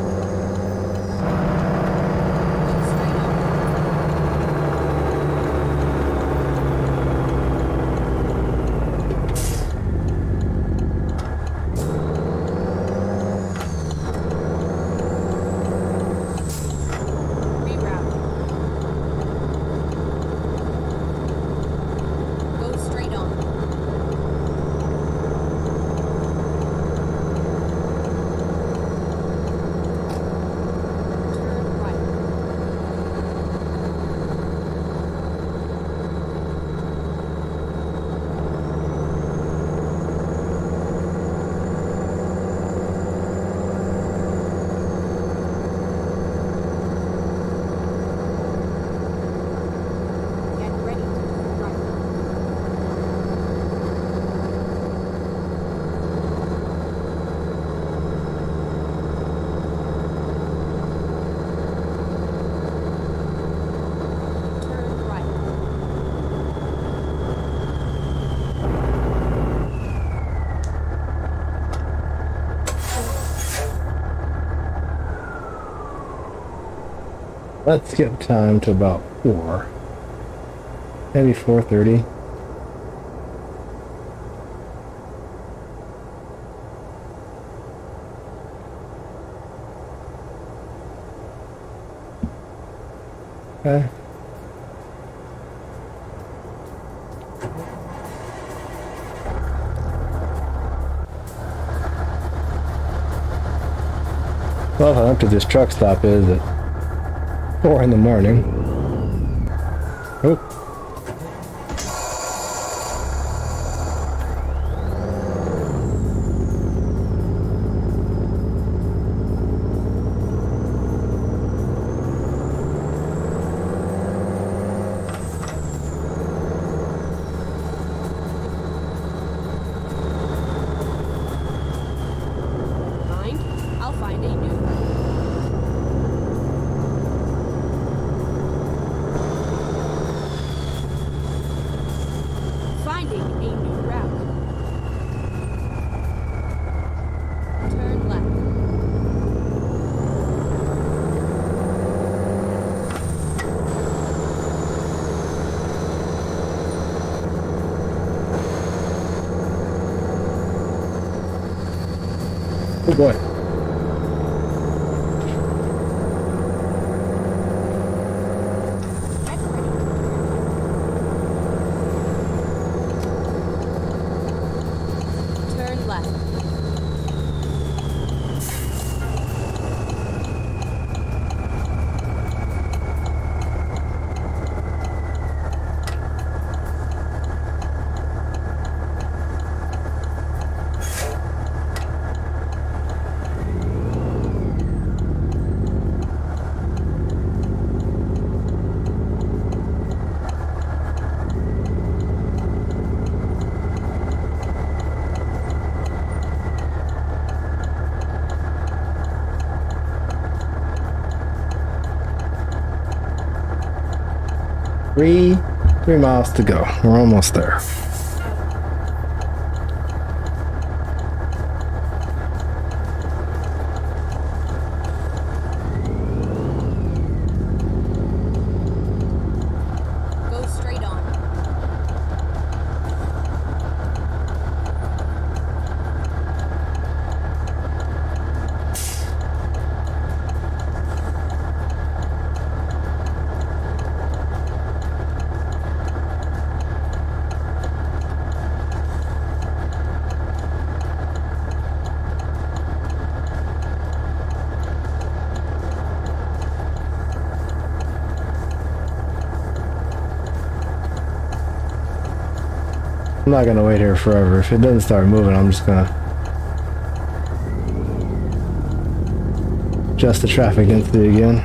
Let's skip time to about 4. Maybe 4:30. Okay. Well, how empty this truck stop is at 4 in the morning. Oh. Mind? I'll find a new route. Finding a new route. Turn left. Oh boy. Get ready to turn left. Three miles to go. We're almost there. Go straight on. I'm not gonna wait here forever. If it doesn't start moving, I'm just gonna adjust the traffic density again.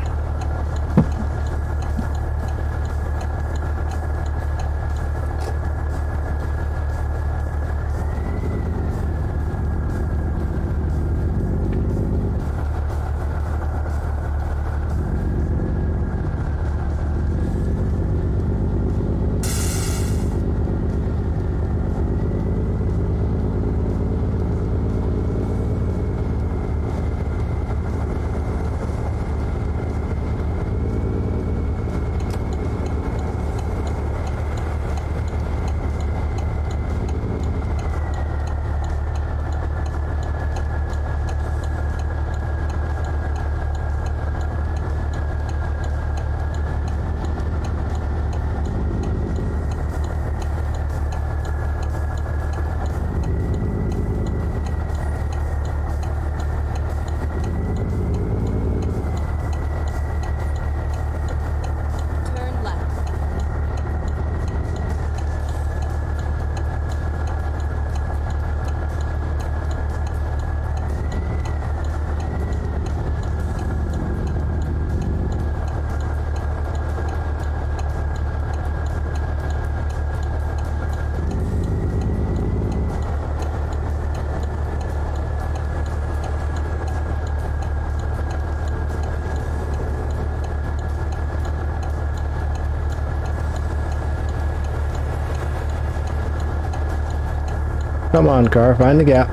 Turn left. Come on, car, find the gap.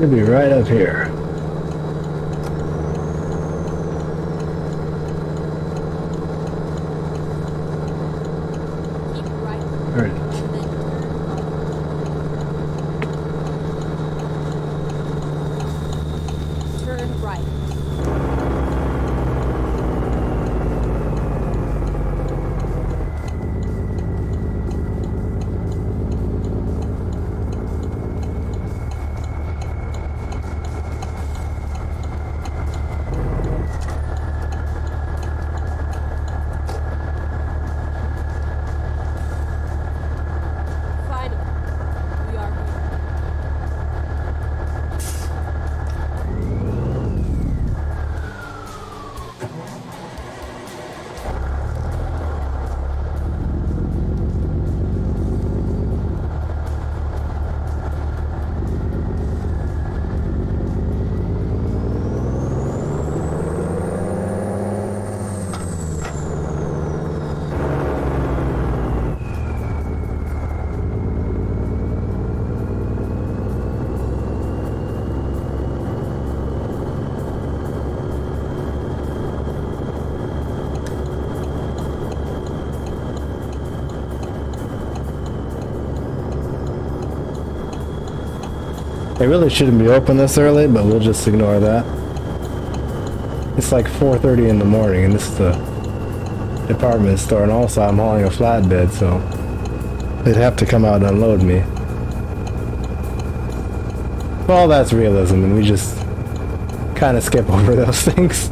It'll be right up here. Keep right. There it is. And then turn right. Finally, we are here. They really shouldn't be open this early, but we'll just ignore that. It's like 4:30 in the morning, and this is the department store, and also I'm hauling a flatbed, so they'd have to come out and unload me. Well, that's realism, and we just kind of skip over those things.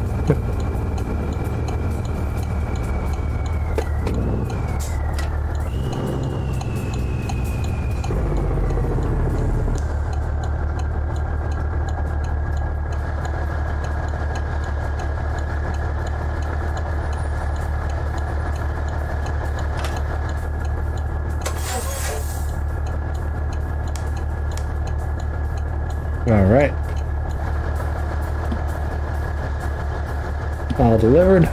All right. All delivered.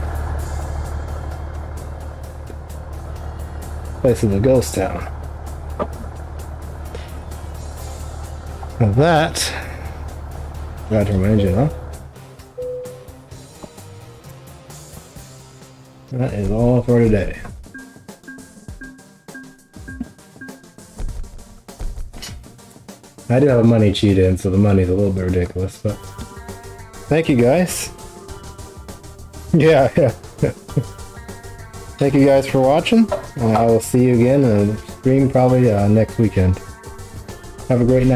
Place of the ghost town. Now that, got to turn my engine on. That is all for today. I do have a money cheat in, so the money's a little bit ridiculous, but thank you guys. Yeah. Thank you guys for watching, and I will see you again in the stream probably next weekend. Have a great night.